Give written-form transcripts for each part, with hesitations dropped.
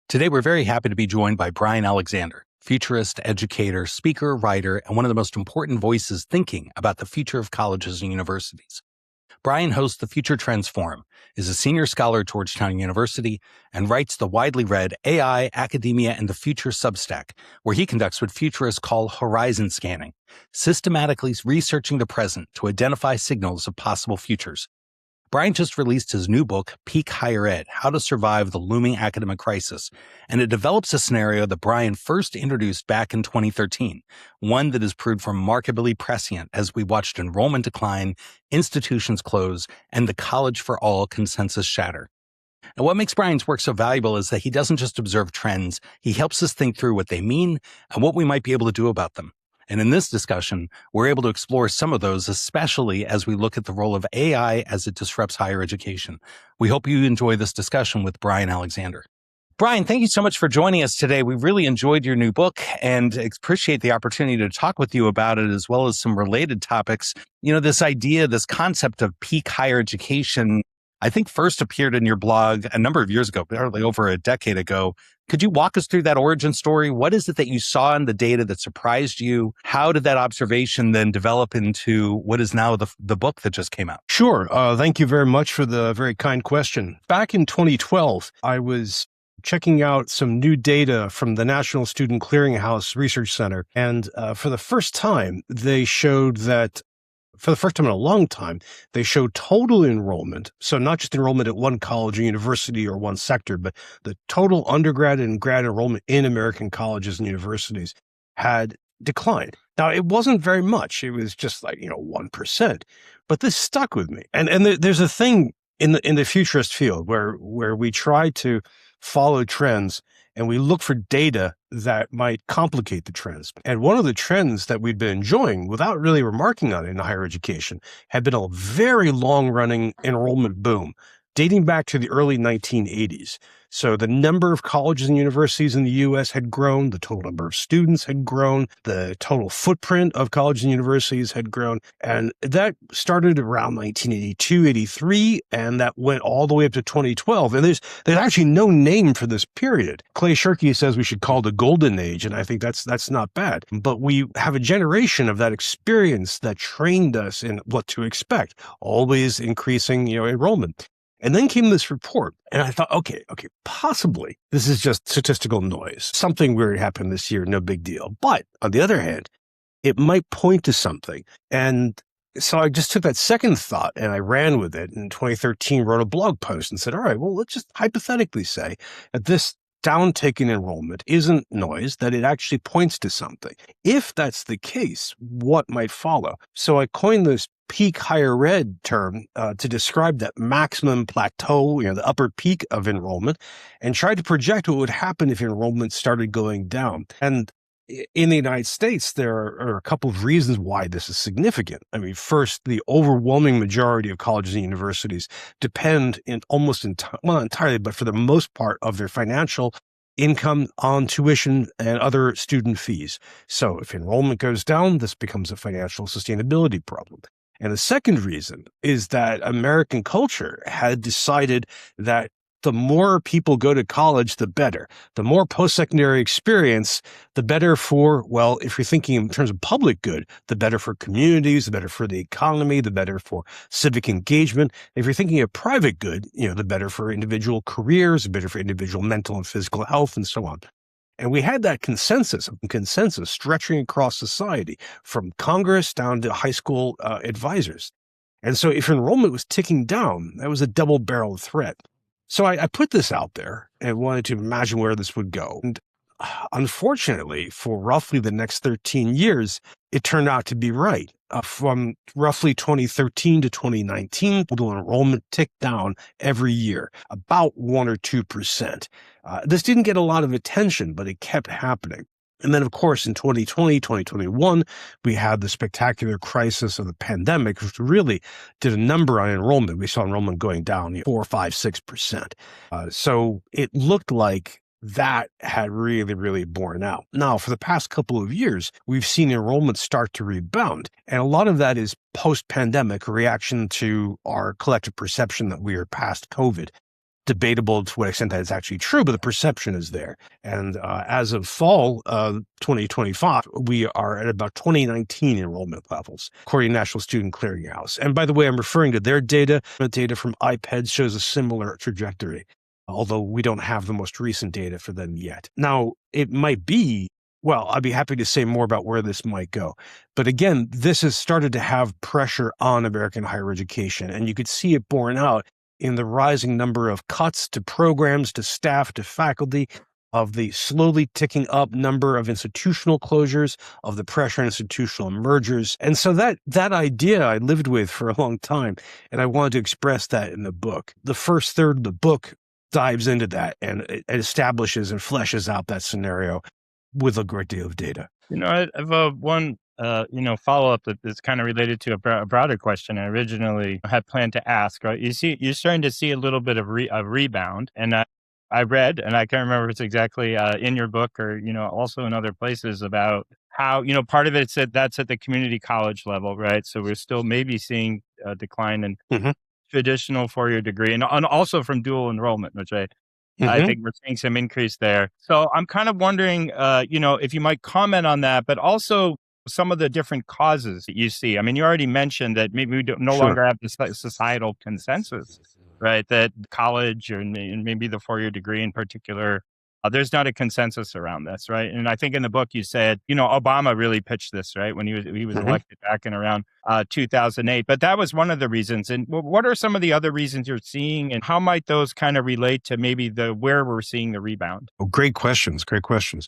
Today, we're very happy to be joined by Bryan Alexander, futurist, educator, speaker, writer, and one of the most important voices thinking about the future of colleges and universities. Bryan hosts the Future Trends Forum, is a senior scholar at Georgetown University, and writes the widely read AI, Academia, and the Future Substack, where he conducts what futurists call horizon scanning, systematically researching the present to identify signals of possible futures. Bryan just released his new book, Peak Higher Ed, How to Survive the Looming Academic Crisis, and it develops a scenario that Bryan first introduced back in 2013, one that has proved remarkably prescient as we watched enrollment decline, institutions close, and the college for all consensus shatter. And what makes Bryan's work so valuable is that he doesn't just observe trends, he helps us think through what they mean and what we might be able to do about them. And in this discussion, we're able to explore some of those, especially as we look at the role of AI as it disrupts higher education. We hope you enjoy this discussion with Bryan Alexander. Bryan, thank you so much for joining us today. We really enjoyed your new book and appreciate the opportunity to talk with you about it, as well as some related topics. You know, this idea, this concept of peak higher education, I think first appeared in your blog a number of years ago, barely over a decade ago. Could you walk us through that origin story? What is it that you saw in the data that surprised you? How did that observation then develop into what is now the book that just came out? Sure. Thank you very much for the very kind question. Back in 2012, I was checking out some new data from the National Student Clearinghouse Research Center. And for the first time, they showed that for the first time in a long time, they showed total enrollment. So not just enrollment at one college or university or one sector, but the total undergrad and grad enrollment in American colleges and universities had declined. Now, it wasn't very much. It was just like, 1%. But this stuck with me. And there's a thing in the futurist field where we try to follow trends and we look for data that might complicate the trends. And one of the trends that we'd been enjoying without really remarking on it in higher education had been a very long-running enrollment boom dating back to the early 1980s. So the number of colleges and universities in the U.S. had grown, the total number of students had grown, the total footprint of colleges and universities had grown. And that started around 1982, 83, and that went all the way up to 2012. And there's actually no name for this period. Clay Shirky says we should call it the golden age, and I think that's not bad. But we have a generation of that experience that trained us in what to expect, always increasing, enrollment. And then came this report, and I thought, okay, possibly this is just statistical noise. Something weird happened this year, no big deal. But on the other hand, it might point to something. And so I just took that second thought and I ran with it. In 2013, wrote a blog post and said, all right, well, let's just hypothetically say that this downtick in enrollment isn't noise, that it actually points to something. If that's the case, what might follow? So I coined this peak higher ed term to describe that maximum plateau, the upper peak of enrollment, and tried to project what would happen if enrollment started going down. And in the United States, there are a couple of reasons why this is significant. I mean, first, the overwhelming majority of colleges and universities depend not entirely, but for the most part of their financial income on tuition and other student fees. So if enrollment goes down, this becomes a financial sustainability problem. And the second reason is that American culture had decided that the more people go to college, the better. The more post-secondary experience, the better for, well, if you're thinking in terms of public good, the better for communities, the better for the economy, the better for civic engagement. If you're thinking of private good, the better for individual careers, the better for individual mental and physical health, and so on. And we had that consensus stretching across society from Congress down to high school advisors. And so if enrollment was ticking down, that was a double-barreled threat. So I put this out there and wanted to imagine where this would go. And unfortunately, for roughly the next 13 years, it turned out to be right. From roughly 2013 to 2019, total enrollment ticked down every year, about 1 or 2%. This didn't get a lot of attention, but it kept happening. And then, of course, in 2020, 2021, we had the spectacular crisis of the pandemic, which really did a number on enrollment. We saw enrollment going down 4, 5, 6%. So it looked like that had really, really borne out. Now, for the past couple of years, we've seen enrollment start to rebound. And a lot of that is post-pandemic reaction to our collective perception that we are past COVID. Debatable to what extent that is actually true, but the perception is there. And as of fall 2025, we are at about 2019 enrollment levels, according to National Student Clearinghouse. And by the way, I'm referring to their data. The data from IPED shows a similar trajectory, although we don't have the most recent data for them yet. Now, it might be, well, I'd be happy to say more about where this might go. But again, this has started to have pressure on American higher education, and you could see it borne out in the rising number of cuts to programs, to staff, to faculty, of the slowly ticking up number of institutional closures, of the pressure on institutional mergers. And so that idea I lived with for a long time, and I wanted to express that in the book. The first third of the book dives into that, and it establishes and fleshes out that scenario with a great deal of data. I have one follow-up that is kind of related to a broader question I originally had planned to ask, right? You're starting to see a little bit of a rebound. And I read, and I can't remember if it's exactly in your book or, also in other places about how, part of it said that's at the community college level, right? So we're still maybe seeing a decline in traditional four-year degree and also from dual enrollment, which I think we're seeing some increase there. So I'm kind of wondering, if you might comment on that, but also some of the different causes that you see. I mean, you already mentioned that maybe we no longer have this societal consensus, right? That college and maybe the four-year degree in particular, there's not a consensus around this, right? And I think in the book you said, Obama really pitched this, right? When he was elected back in around 2008. But that was one of the reasons. And what are some of the other reasons you're seeing, and how might those kind of relate to maybe where we're seeing the rebound? Oh, great questions. Great questions.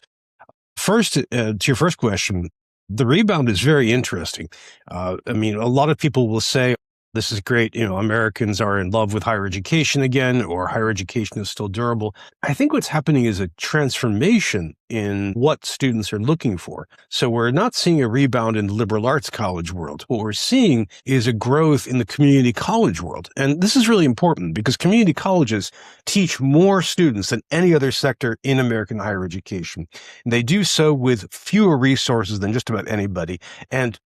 First, to your first question, the rebound is very interesting. A lot of people will say, this is great. Americans are in love with higher education again, or higher education is still durable. I think what's happening is a transformation in what students are looking for. So we're not seeing a rebound in the liberal arts college world. What we're seeing is a growth in the community college world. And this is really important because community colleges teach more students than any other sector in American higher education. And they do so with fewer resources than just about anybody, and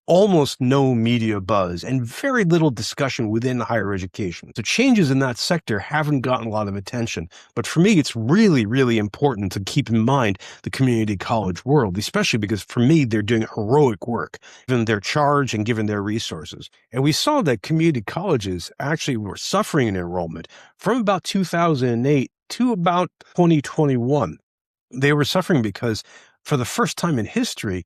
almost no media buzz and very little discussion within higher education. So changes in that sector haven't gotten a lot of attention. But for me, it's really, really important to keep in mind the community college world, especially because for me, they're doing heroic work, given their charge and given their resources. And we saw that community colleges actually were suffering in enrollment from about 2008 to about 2021. They were suffering because for the first time in history,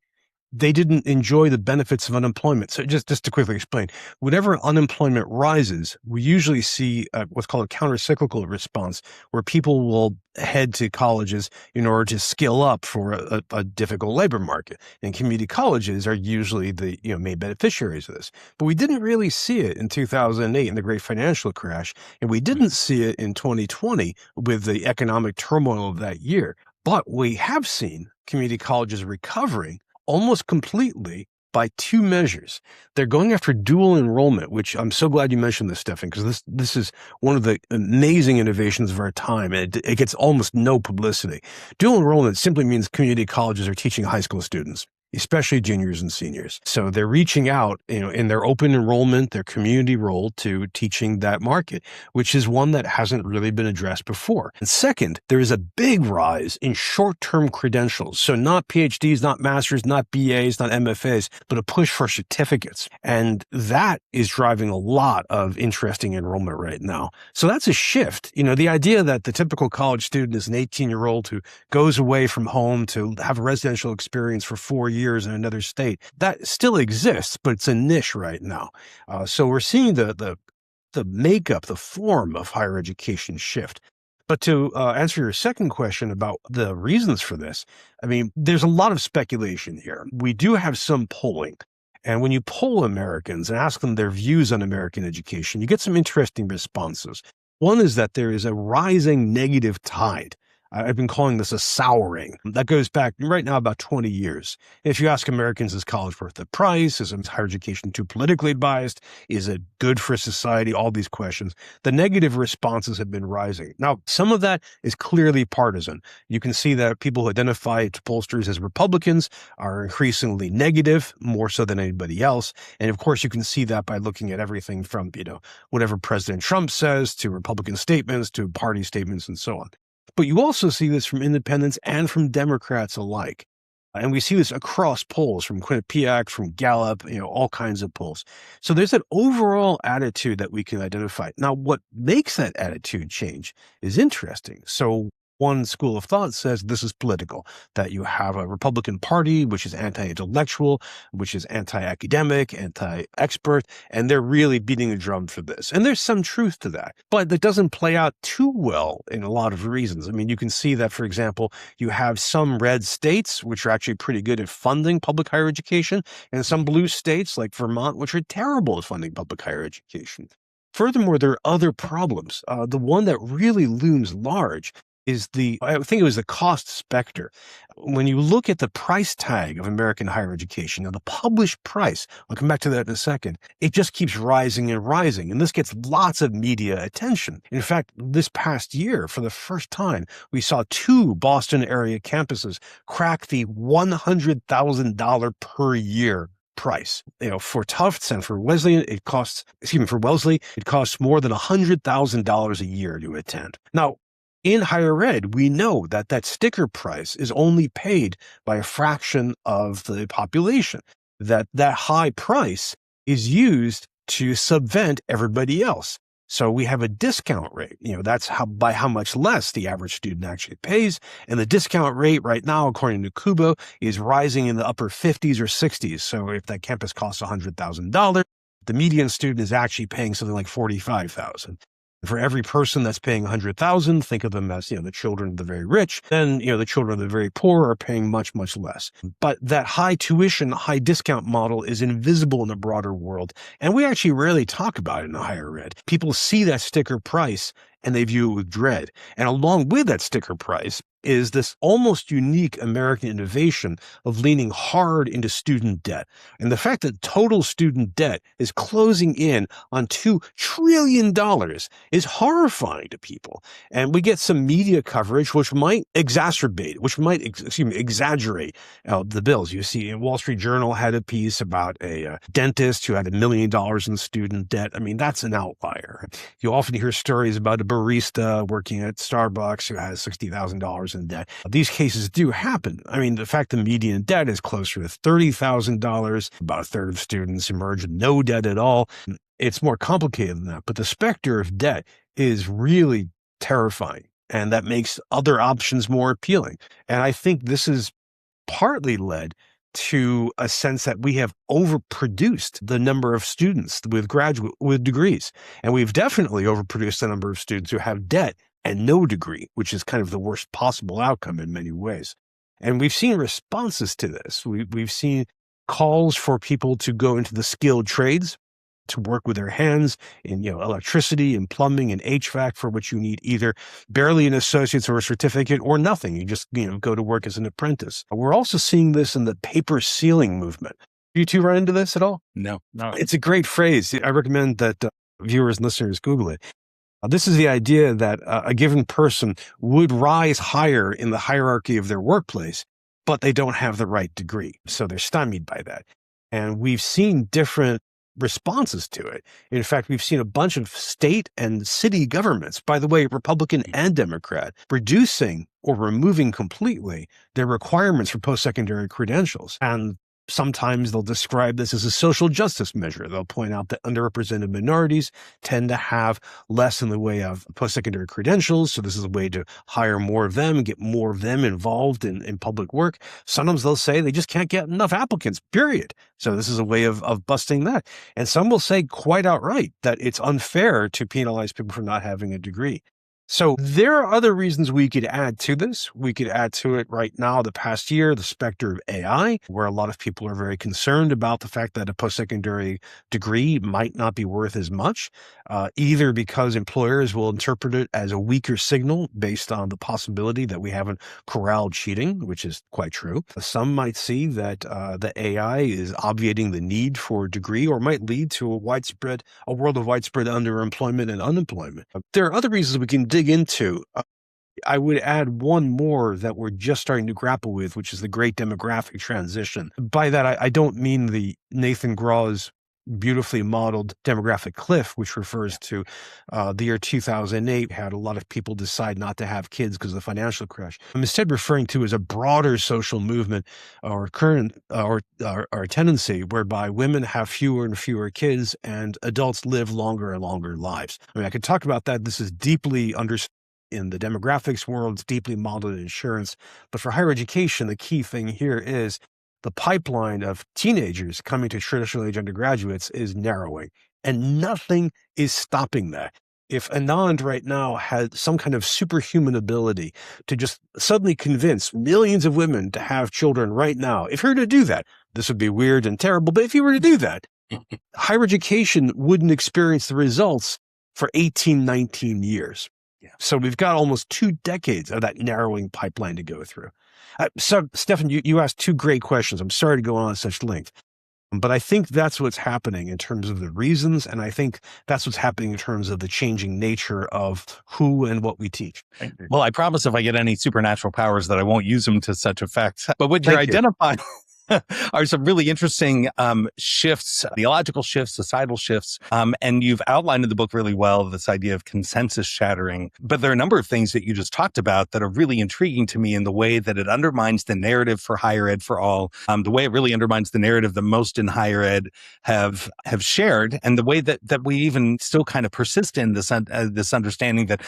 they didn't enjoy the benefits of unemployment. So just to quickly explain, whenever unemployment rises, we usually see what's called a counter-cyclical response, where people will head to colleges in order to skill up for a difficult labor market. And community colleges are usually the main beneficiaries of this. But we didn't really see it in 2008 in the great financial crash, and we didn't see it in 2020 with the economic turmoil of that year. But we have seen community colleges recovering almost completely by two measures. They're going after dual enrollment, which I'm so glad you mentioned this, Stefan, because this is one of the amazing innovations of our time, and it gets almost no publicity. Dual enrollment simply means community colleges are teaching high school students, especially juniors and seniors. So they're reaching out, in their open enrollment, their community role, to teaching that market, which is one that hasn't really been addressed before. And second, there is a big rise in short-term credentials. So not PhDs, not masters, not BAs, not MFAs, but a push for certificates. And that is driving a lot of interesting enrollment right now. So that's a shift. The idea that the typical college student is an 18-year-old who goes away from home to have a residential experience for 4 years in another state, that still exists, but it's a niche right now. So we're seeing the makeup, the form of higher education shift. But to answer your second question about the reasons for this, there's a lot of speculation here. We do have some polling. And when you poll Americans and ask them their views on American education, you get some interesting responses. One is that there is a rising negative tide I've been calling this a souring. That goes back right now about 20 years. If you ask Americans, is college worth the price? Is higher education too politically biased? Is it good for society? All these questions. The negative responses have been rising. Now, some of that is clearly partisan. You can see that people who identify pollsters as Republicans are increasingly negative, more so than anybody else. And of course, you can see that by looking at everything from, whatever President Trump says to Republican statements to party statements and so on. But you also see this from independents and from Democrats alike. And we see this across polls from Quinnipiac, from Gallup, all kinds of polls. So there's an overall attitude that we can identify. Now, what makes that attitude change is interesting. So one school of thought says this is political, that you have a Republican Party, which is anti-intellectual, which is anti-academic, anti-expert, and they're really beating a drum for this. And there's some truth to that, but that doesn't play out too well in a lot of reasons. I mean, you can see that, for example, you have some red states, which are actually pretty good at funding public higher education, and some blue states like Vermont, which are terrible at funding public higher education. Furthermore, there are other problems. The one that really looms large is I think it was the cost specter. When you look at the price tag of American higher education, now the published price, I'll come back to that in a second, it just keeps rising and rising. And this gets lots of media attention. In fact, this past year, for the first time, we saw 2 Boston area campuses crack the $100,000 per year price. For Tufts and for Wellesley, it costs more than $100,000 a year to attend. Now, in higher ed, we know that sticker price is only paid by a fraction of the population, that high price is used to subvent everybody else. So we have a discount rate. That's by how much less the average student actually pays. And the discount rate right now, according to Kubo, is rising in the upper 50s or 60s. So if that campus costs $100,000, the median student is actually paying something like $45,000. For every person that's paying $100,000, think of them as, the children of the very rich. Then, the children of the very poor are paying much, much less. But that high tuition, high discount model is invisible in the broader world. And we actually rarely talk about it in higher ed. People see that sticker price and they view it with dread. And along with that sticker price is this almost unique American innovation of leaning hard into student debt. And the fact that total student debt is closing in on $2 trillion is horrifying to people. And we get some media coverage which might exaggerate the bills. You see, Wall Street Journal had a piece about a dentist who had $1 million in student debt. I mean, that's an outlier. You often hear stories about a barista working at Starbucks who has $60,000 in debt. These cases do happen. I mean, the fact the median debt is closer to $30,000, about a third of students emerge with no debt at all. It's more complicated than that, but the specter of debt is really terrifying, and that makes other options more appealing. And I think this is partly led to a sense that we have overproduced the number of students with degrees. And we've definitely overproduced the number of students who have debt and no degree, which is kind of the worst possible outcome in many ways. And we've seen responses to this. We've seen calls for people to go into the skilled trades, to work with their hands in, electricity and plumbing and HVAC, for which you need either barely an associate's or a certificate or nothing. You just, go to work as an apprentice. We're also seeing this in the paper ceiling movement. Do you two run into this at all? No. It's a great phrase. I recommend that viewers and listeners Google it. This is the idea that a given person would rise higher in the hierarchy of their workplace, but they don't have the right degree. So they're stymied by that. And we've seen different responses to it. In fact, we've seen a bunch of state and city governments, by the way, Republican and Democrat, reducing or removing completely their requirements for post-secondary credentials. And sometimes they'll describe this as a social justice measure. They'll point out that underrepresented minorities tend to have less in the way of post-secondary credentials. So this is a way to hire more of them, get more of them involved in public work. Sometimes they'll say they just can't get enough applicants, period. So this is a way of busting that. And some will say quite outright that it's unfair to penalize people for not having a degree. So there are other reasons we could add to this. We could add to it right now, the past year, the specter of AI, where a lot of people are very concerned about the fact that a post-secondary degree might not be worth as much, either because employers will interpret it as a weaker signal based on the possibility that we haven't corralled cheating, which is quite true. Some might see that the AI is obviating the need for a degree, or might lead to a world of widespread underemployment and unemployment. There are other reasons we can dig into. I would add one more that we're just starting to grapple with, which is the great demographic transition. By that, I don't mean the Nathan Graw's beautifully modeled demographic cliff, which refers to the year 2008, had a lot of people decide not to have kids because of the financial crash. I'm instead referring to as a broader social movement or current or tendency whereby women have fewer and fewer kids and adults live longer and longer lives. I mean, I could talk about that. This is deeply understood in the demographics world, it's deeply modeled in insurance. But for higher education, the key thing here is the pipeline of teenagers coming to traditional age undergraduates is narrowing, and nothing is stopping that. If Anand right now had some kind of superhuman ability to just suddenly convince millions of women to have children right now, if he were to do that, this would be weird and terrible, but if he were to do that, higher education wouldn't experience the results for 18, 19 years. Yeah. So we've got almost 2 decades of that narrowing pipeline to go through. So, Stefan, you asked 2 great questions. I'm sorry to go on such length, but I think that's what's happening in terms of the reasons, and I think that's what's happening in terms of the changing nature of who and what we teach. Well, I promise if I get any supernatural powers that I won't use them to such effect. But what you're identifying are some really interesting shifts, theological shifts, societal shifts. And you've outlined in the book really well this idea of consensus shattering. But there are a number of things that you just talked about that are really intriguing to me in the way that it undermines the narrative for higher ed for all, the way it really undermines the narrative that most in higher ed have shared, and the way that we even still kind of persist in this understanding that,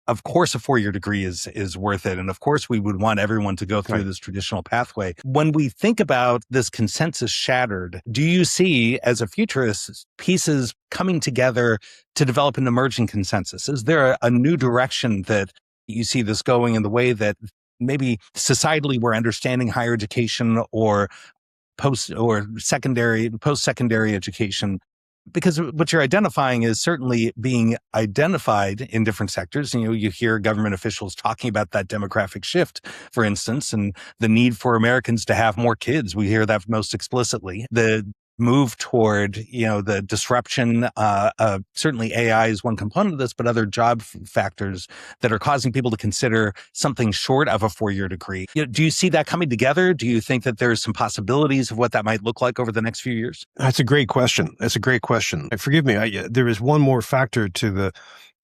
of course, a 4-year degree is worth it. And of course, we would want everyone to go through this traditional pathway. When we think about this consensus shattered, do you see, as a futurist, pieces coming together to develop an emerging consensus? Is there a new direction that you see this going in the way that maybe societally we're understanding higher education or post-secondary education? Because what you're identifying is certainly being identified in different sectors. You hear government officials talking about that demographic shift, for instance, and the need for Americans to have more kids. We hear that most explicitly. The move toward, the disruption, certainly AI is one component of this, but other job factors that are causing people to consider something short of a 4-year degree. Do you see that coming together? Do you think that there's some possibilities of what that might look like over the next few years? That's a great question. Forgive me. There is one more factor to the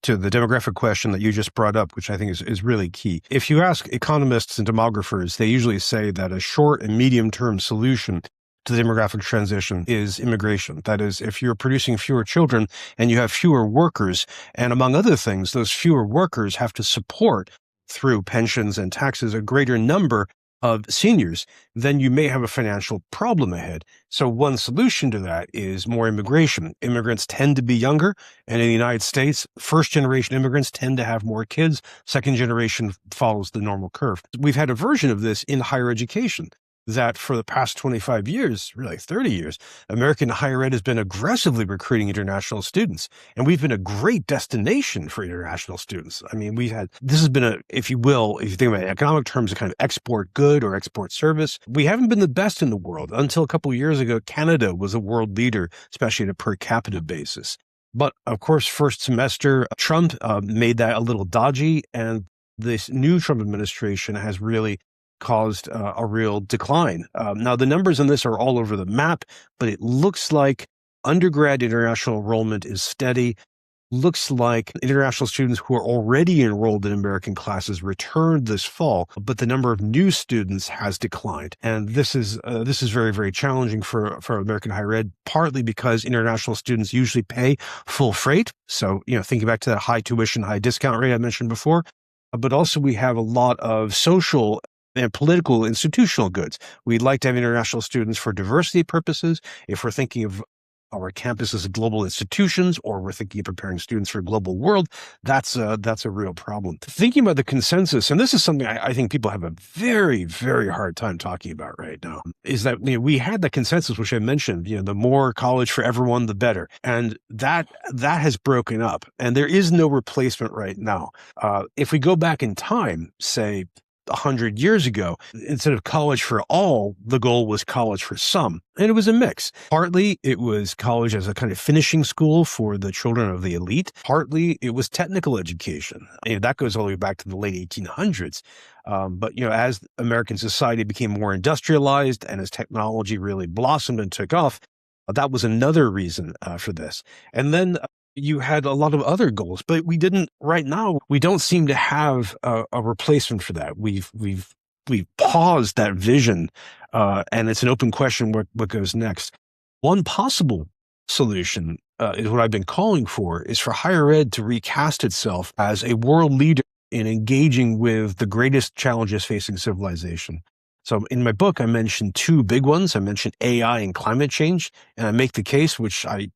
demographic question that you just brought up, which I think is really key. If you ask economists and demographers, they usually say that a short and medium-term solution to the demographic transition is immigration. That is, if you're producing fewer children and you have fewer workers, and among other things, those fewer workers have to support through pensions and taxes a greater number of seniors, then you may have a financial problem ahead. So one solution to that is more immigration. Immigrants tend to be younger, and in the United States, first-generation immigrants tend to have more kids. Second generation follows the normal curve. We've had a version of this in higher education, that for the past 25 years, really 30 years, American higher ed has been aggressively recruiting international students. And we've been a great destination for international students. I mean, this has been if you think about it, economic terms, a kind of export good or export service. We haven't been the best in the world. Until a couple of years ago, Canada was a world leader, especially at a per capita basis. But of course, first semester, Trump made that a little dodgy. And this new Trump administration has really caused a real decline. Now, the numbers on this are all over the map, but it looks like undergrad international enrollment is steady. Looks like international students who are already enrolled in American classes returned this fall, but the number of new students has declined. And this is very, very challenging for American higher ed, partly because international students usually pay full freight. So, thinking back to that high tuition, high discount rate I mentioned before, but also we have a lot of social and political institutional goods. We'd like to have international students for diversity purposes. If we're thinking of our campuses as global institutions, or we're thinking of preparing students for a global world, that's a real problem. Thinking about the consensus, and this is something I think people have a very, very hard time talking about right now, is that we had the consensus, which I mentioned, the more college for everyone, the better. And that has broken up, and there is no replacement right now. If we go back in time, say 100 years ago, instead of college for all, the goal was college for some. And it was a mix. Partly it was college as a kind of finishing school for the children of the elite. Partly it was technical education. That goes all the way back to the late 1800s. But as American society became more industrialized and as technology really blossomed and took off, that was another reason for this. And then you had a lot of other goals, but right now, we don't seem to have a replacement for that. We've paused that vision, and it's an open question what goes next. One possible solution is what I've been calling for, is for higher ed to recast itself as a world leader in engaging with the greatest challenges facing civilization. So in my book, I mentioned two big ones. I mentioned AI and climate change, and I make the case, which I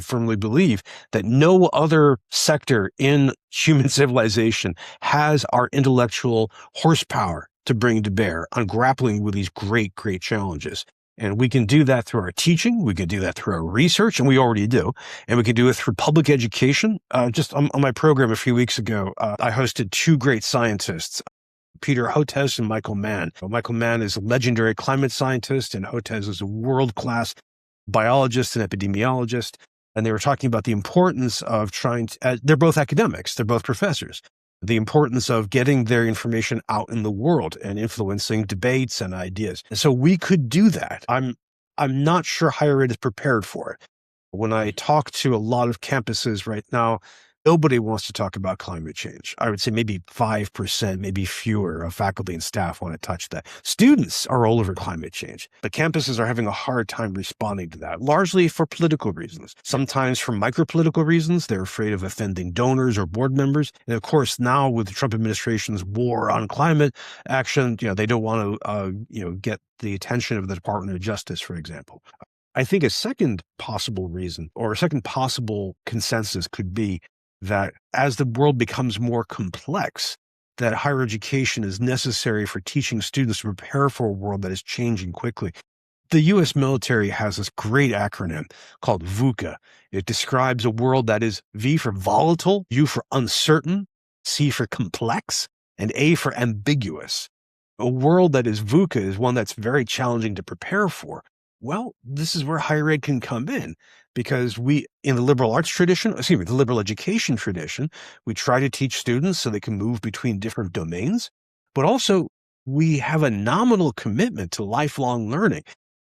firmly believe, that no other sector in human civilization has our intellectual horsepower to bring to bear on grappling with these great, great challenges. And we can do that through our teaching. We can do that through our research, and we already do. And we can do it through public education. Just on my program a few weeks ago, I hosted two great scientists, Peter Hotez and Michael Mann. Michael Mann is a legendary climate scientist, and Hotez is a world-class biologist and epidemiologist. And they were talking about the importance of they're both academics, they're both professors, the importance of getting their information out in the world and influencing debates and ideas. And so we could do that. I'm not sure higher ed is prepared for it. When I talk to a lot of campuses right now, nobody wants to talk about climate change. I would say maybe 5%, maybe fewer of faculty and staff want to touch that. Students are all over climate change. The campuses are having a hard time responding to that, largely for political reasons. Sometimes for micro-political reasons. They're afraid of offending donors or board members. And of course, now with the Trump administration's war on climate action, they don't want to, get the attention of the Department of Justice, for example. I think a second possible reason, or a second possible consensus, could be that as the world becomes more complex, that higher education is necessary for teaching students to prepare for a world that is changing quickly. The U.S. military has this great acronym called VUCA. It describes a world that is V for volatile, U for uncertain, C for complex, and A for ambiguous. A world that is VUCA is one that's very challenging to prepare for. Well, this is where higher ed can come in, because in the liberal arts tradition, the liberal education tradition, we try to teach students so they can move between different domains, but also we have a nominal commitment to lifelong learning.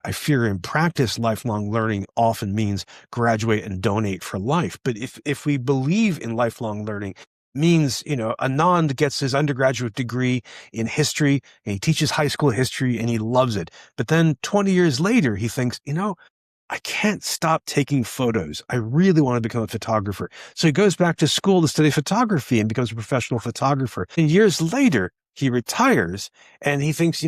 I fear in practice, lifelong learning often means graduate and donate for life. But if we believe in lifelong learning, means, Anand gets his undergraduate degree in history and he teaches high school history and he loves it. But then 20 years later, he thinks, I can't stop taking photos. I really want to become a photographer. So he goes back to school to study photography and becomes a professional photographer. And years later, he retires and he thinks,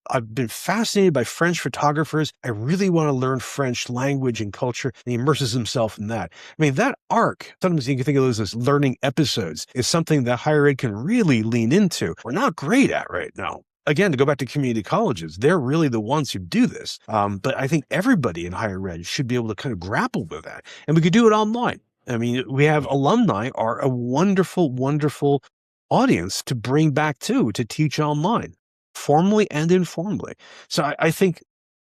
I've been fascinated by French photographers. I really want to learn French language and culture. And he immerses himself in that. That arc, sometimes you can think of those as learning episodes, is something that higher ed can really lean into. We're not great at right now. Again, to go back to community colleges, they're really the ones who do this. But I think everybody in higher ed should be able to kind of grapple with that. And we could do it online. We have alumni are a wonderful, wonderful audience to bring back to teach online, formally and informally. So I think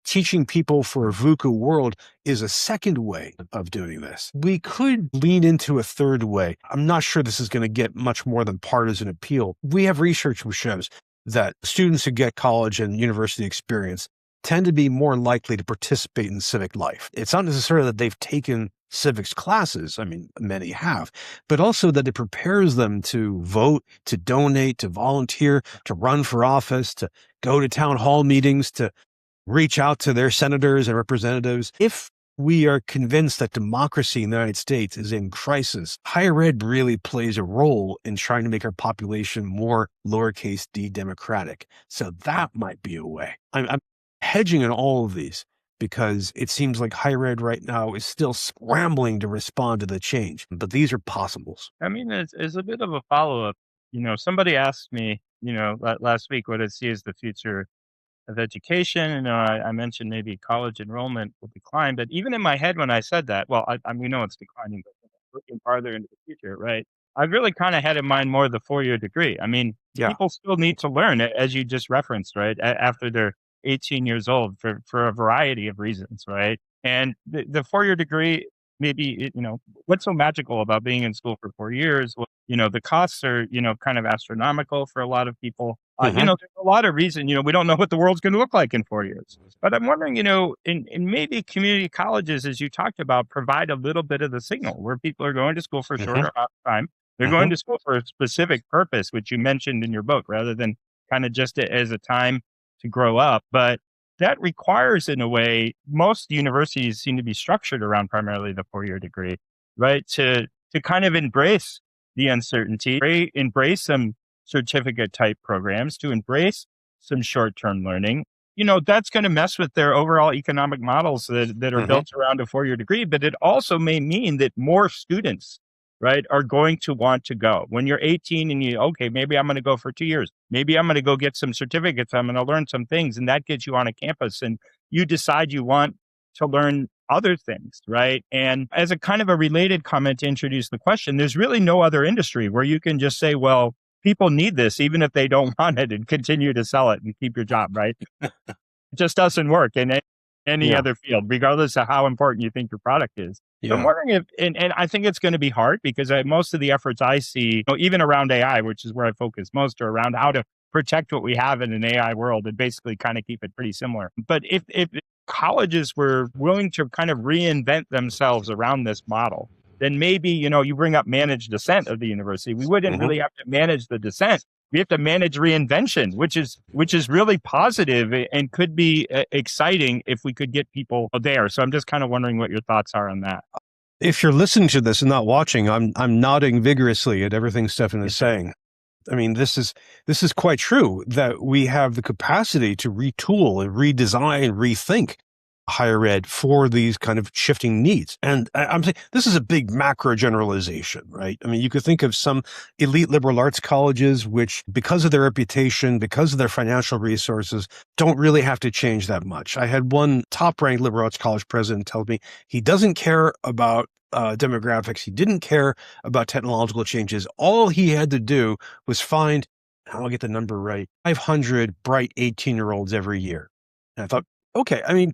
teaching people for a VUCA world is a second way of doing this. We could lean into a third way. I'm not sure this is going to get much more than partisan appeal. We have research which shows that students who get college and university experience tend to be more likely to participate in civic life. It's not necessarily that they've taken civics classes. Many have, but also that it prepares them to vote, to donate, to volunteer, to run for office, to go to town hall meetings, to reach out to their senators and representatives. If we are convinced that democracy in the United States is in crisis, higher ed really plays a role in trying to make our population more lowercase d democratic. So that might be a way. I'm hedging on all of these because it seems like higher ed right now is still scrambling to respond to the change. But these are possibles. I mean, it's a bit of a follow-up. Somebody asked me, last week what I see as the future of education. I mentioned maybe college enrollment will decline, but even in my head when I said that, well, we know it's declining, but looking farther into the future, right? I really kind of had in mind more the 4-year degree. I mean, Yeah. people still need to learn, as you just referenced, right? After they're 18 years old for a variety of reasons, right? And the 4-year degree, maybe, what's so magical about being in school for 4 years? Well, the costs are, kind of astronomical for a lot of people. There's a lot of reason, we don't know what the world's going to look like in 4 years. But I'm wondering, in maybe community colleges, as you talked about, provide a little bit of the signal where people are going to school for a shorter amount of time. They're going to school for a specific purpose, which you mentioned in your book, rather than kind of just as a time to grow up. But that requires, in a way, most universities seem to be structured around primarily the 4-year degree, right? To kind of embrace the uncertainty, embrace some certificate type programs, to embrace some short-term learning. That's going to mess with their overall economic models that are built around a 4-year degree, but it also may mean that more students, right, are going to want to go. When you're 18 and maybe I'm going to go for 2 years. Maybe I'm going to go get some certificates. I'm going to learn some things, and that gets you on a campus, and you decide you want to learn other things, right? And as a kind of a related comment to introduce the question, there's really no other industry where you can just say, well, people need this, even if they don't want it, and continue to sell it and keep your job, right? It just doesn't work in any other field, regardless of how important you think your product is. So I'm wondering if, and I think it's going to be hard because most of the efforts I see, even around AI, which is where I focus most, are around how to protect what we have in an AI world and basically kind of keep it pretty similar. But if colleges were willing to kind of reinvent themselves around this model, then maybe, you bring up managed dissent of the university. We wouldn't really have to manage the dissent. We have to manage reinvention, which is really positive and could be exciting if we could get people there. So I'm just kind of wondering what your thoughts are on that. If you're listening to this and not watching, I'm nodding vigorously at everything Stefan is saying. I mean, this is quite true that we have the capacity to retool and redesign, rethink higher ed for these kind of shifting needs. And I'm saying this is a big macro generalization, right? I mean, you could think of some elite liberal arts colleges, which because of their reputation, because of their financial resources, don't really have to change that much. I had one top-ranked liberal arts college president tell me he doesn't care about demographics. He didn't care about technological changes. All he had to do was find, I'll get the number right, 500 bright 18-year-olds every year. And I thought, okay, I mean,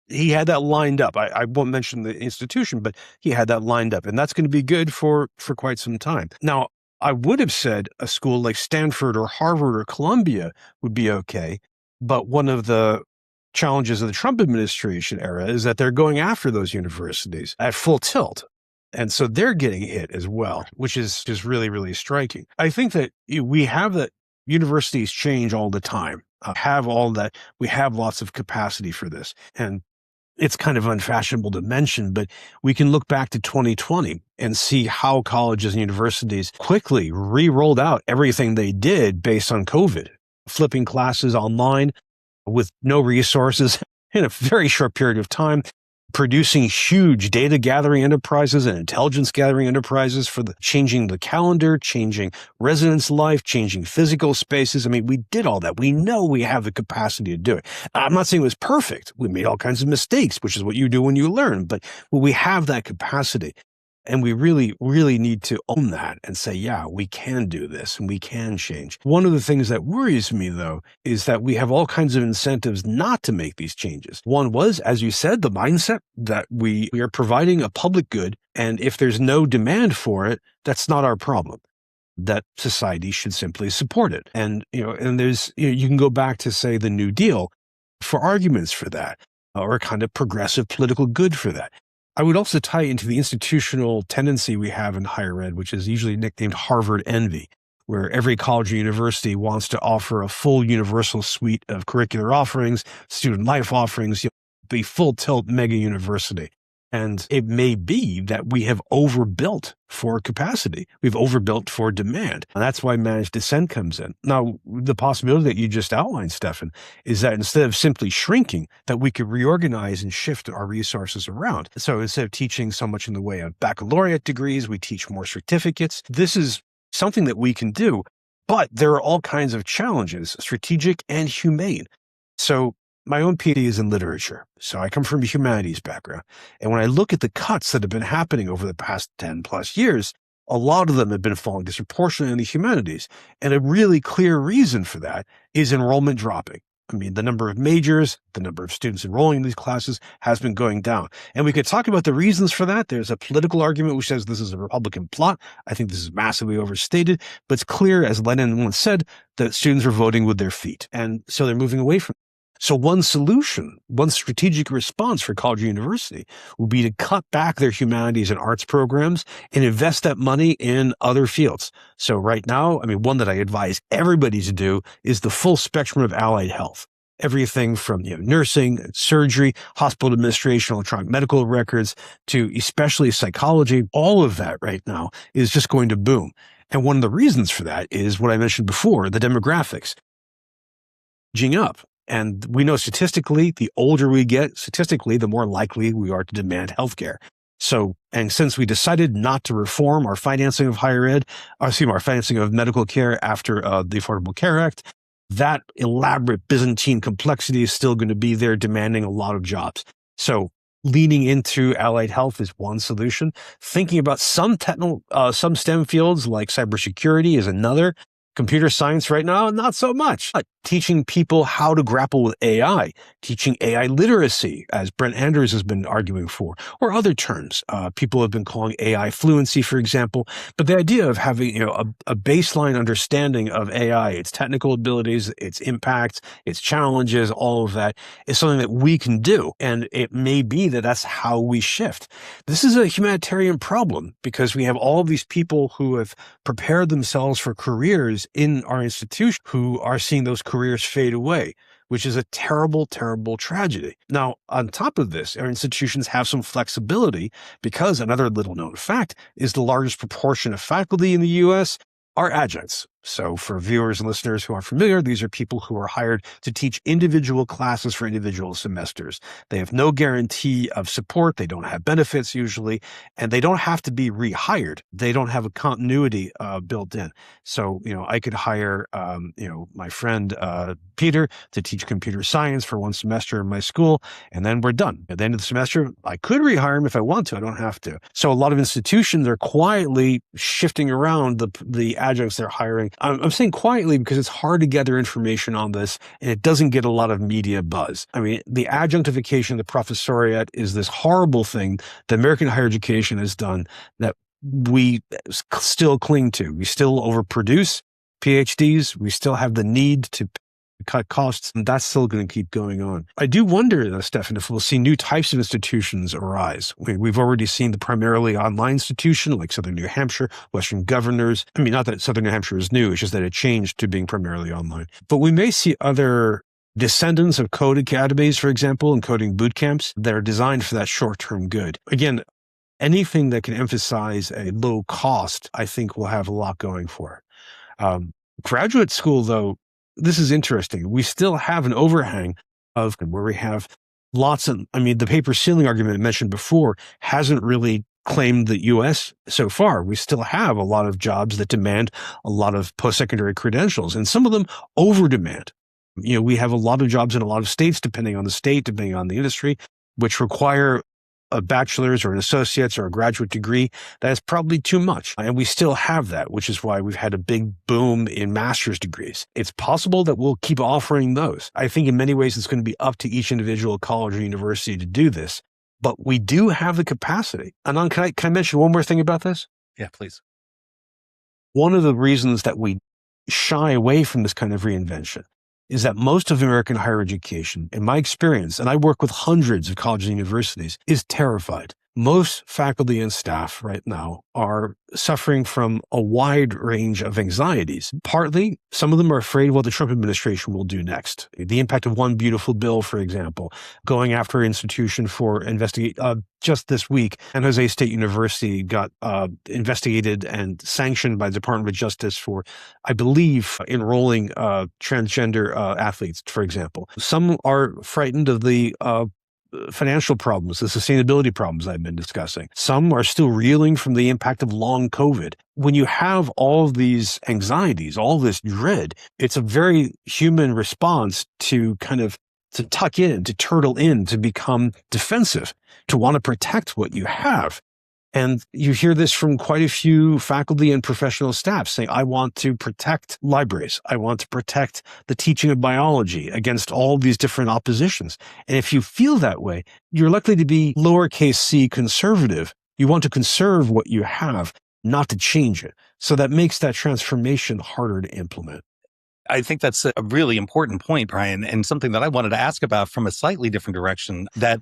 he had that lined up. I won't mention the institution, but he had that lined up, and that's going to be good for quite some time. Now, I would have said a school like Stanford or Harvard or Columbia would be okay, but one of the challenges of the Trump administration era is that they're going after those universities at full tilt. And so they're getting hit as well, which is just really, really striking. I think that we have that universities change all the time, have all that. We have lots of capacity for this. And it's kind of unfashionable to mention, but we can look back to 2020 and see how colleges and universities quickly re-rolled out everything they did based on COVID, flipping classes online with no resources in a very short period of time, producing huge data gathering enterprises and intelligence gathering enterprises for changing the calendar, changing residence life, changing physical spaces. I mean, we did all that. We know we have the capacity to do it. I'm not saying it was perfect. We made all kinds of mistakes, which is what you do when you learn, but we have that capacity. And we really, really need to own that and say, yeah, we can do this and we can change. One of the things that worries me, though, is that we have all kinds of incentives not to make these changes. One was, as you said, the mindset that we are providing a public good. And if there's no demand for it, that's not our problem. That society should simply support it. And, there's, you can go back to, say, the New Deal for arguments for that, or a kind of progressive political good for that. I would also tie into the institutional tendency we have in higher ed, which is usually nicknamed Harvard envy, where every college or university wants to offer a full universal suite of curricular offerings, student life offerings, be full tilt mega university. And it may be that we have overbuilt for capacity. We've overbuilt for demand. And that's why managed descent comes in. Now, the possibility that you just outlined, Stefan, is that instead of simply shrinking, that we could reorganize and shift our resources around. So instead of teaching so much in the way of baccalaureate degrees, we teach more certificates. This is something that we can do, but there are all kinds of challenges, strategic and humane. So my own PhD is in literature, so I come from a humanities background. And when I look at the cuts that have been happening over the past 10 plus years, a lot of them have been falling disproportionately in the humanities. And a really clear reason for that is enrollment dropping. I mean, the number of majors, the number of students enrolling in these classes has been going down. And we could talk about the reasons for that. There's a political argument which says this is a Republican plot. I think this is massively overstated, but it's clear, as Lenin once said, that students are voting with their feet. And so they're moving away from it. So one solution, one strategic response for college or university would be to cut back their humanities and arts programs and invest that money in other fields. So right now, I mean, one that I advise everybody to do is the full spectrum of allied health. Everything from nursing, surgery, hospital administration, electronic medical records, to especially psychology. All of that right now is just going to boom. And one of the reasons for that is what I mentioned before, the demographics. Aging up. And we know statistically, the older we get, statistically, the more likely we are to demand healthcare. So, and since we decided not to reform our financing of higher ed, our financing of medical care after the Affordable Care Act, that elaborate Byzantine complexity is still going to be there, demanding a lot of jobs. So leaning into allied health is one solution. Thinking about some STEM fields like cybersecurity is another. Computer science right now, not so much. Teaching people how to grapple with AI, teaching AI literacy, as Brent Anders has been arguing for, or other terms. People have been calling AI fluency, for example. But the idea of having a baseline understanding of AI, its technical abilities, its impact, its challenges, all of that is something that we can do. And it may be that that's how we shift. This is a humanitarian problem because we have all of these people who have prepared themselves for careers in our institution who are seeing those careers fade away, which is a terrible, terrible tragedy. Now, on top of this, our institutions have some flexibility because another little known fact is the largest proportion of faculty in the U.S. are adjuncts. So for viewers and listeners who aren't familiar, these are people who are hired to teach individual classes for individual semesters. They have no guarantee of support. They don't have benefits usually, and they don't have to be rehired. They don't have a continuity built in. So, I could hire, my friend Peter to teach computer science for one semester in my school, and then we're done. At the end of the semester, I could rehire him if I want to. I don't have to. So a lot of institutions are quietly shifting around the adjuncts they're hiring. I'm saying quietly because it's hard to gather information on this, and it doesn't get a lot of media buzz. I mean, the adjunctification of the professoriate is this horrible thing that American higher education has done that we still cling to. We still overproduce PhDs. We still have the need to cut costs, and that's still going to keep going on. I do wonder, though, Stefan, if we'll see new types of institutions arise. We've already seen the primarily online institution like Southern New Hampshire, Western Governors. I mean, not that Southern New Hampshire is new, it's just that it changed to being primarily online. But we may see other descendants of code academies, for example, and coding boot camps that are designed for that short-term good. Again, anything that can emphasize a low cost, I think will have a lot going for it. Graduate school, though, this is interesting. We still have an overhang of where we have lots of, the paper ceiling argument I mentioned before hasn't really claimed the U.S. so far. We still have a lot of jobs that demand a lot of post-secondary credentials, and some of them over-demand. We have a lot of jobs in a lot of states, depending on the state, depending on the industry, which require a bachelor's or an associate's or a graduate degree. That is probably too much. And we still have that, which is why we've had a big boom in master's degrees. It's possible that we'll keep offering those. I think in many ways it's going to be up to each individual college or university to do this, but we do have the capacity. Anand, can I mention one more thing about this? Yeah, please. One of the reasons that we shy away from this kind of reinvention is that most of American higher education, in my experience, and I work with hundreds of colleges and universities, is terrified. Most faculty and staff right now are suffering from a wide range of anxieties. Partly, some of them are afraid what the Trump administration will do next. The impact of one beautiful bill, for example, going after an institution for investigate. Just this week, San Jose State University got investigated and sanctioned by the Department of Justice for, I believe, enrolling transgender athletes, for example. Some are frightened of the financial problems, the sustainability problems I've been discussing. Some are still reeling from the impact of long COVID. When you have all of these anxieties, all this dread, it's a very human response to to tuck in, to turtle in, to become defensive, to want to protect what you have. And you hear this from quite a few faculty and professional staff saying, I want to protect libraries. I want to protect the teaching of biology against all these different oppositions. And if you feel that way, you're likely to be lowercase c conservative. You want to conserve what you have, not to change it. So that makes that transformation harder to implement. I think that's a really important point, Bryan, and something that I wanted to ask about from a slightly different direction, that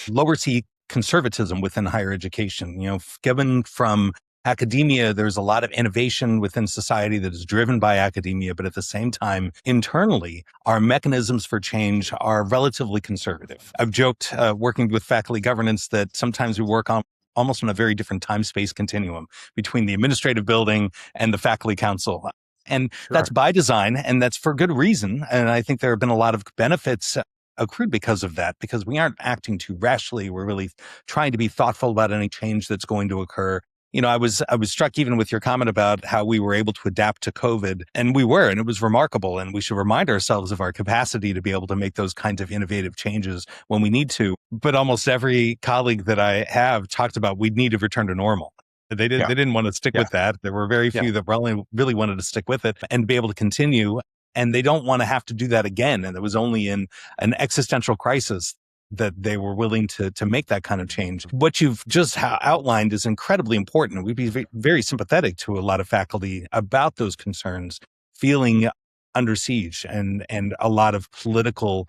lower C conservatism within higher education. Given from academia, there's a lot of innovation within society that is driven by academia, but at the same time, internally, our mechanisms for change are relatively conservative. I've joked working with faculty governance that sometimes we work on almost on a very different time-space continuum between the administrative building and the faculty council. And That's by design, and that's for good reason. And I think there have been a lot of benefits accrued because of that, because we aren't acting too rashly. We're really trying to be thoughtful about any change that's going to occur. I was struck even with your comment about how we were able to adapt to COVID, and it was remarkable. And we should remind ourselves of our capacity to be able to make those kinds of innovative changes when we need to. But almost every colleague that I have talked about, we need to return to normal. They didn't want to stick with that. There were very few that really wanted to stick with it and be able to continue. And they don't want to have to do that again. And it was only in an existential crisis that they were willing to make that kind of change. What you've just outlined is incredibly important. We'd be very sympathetic to a lot of faculty about those concerns, feeling under siege and a lot of political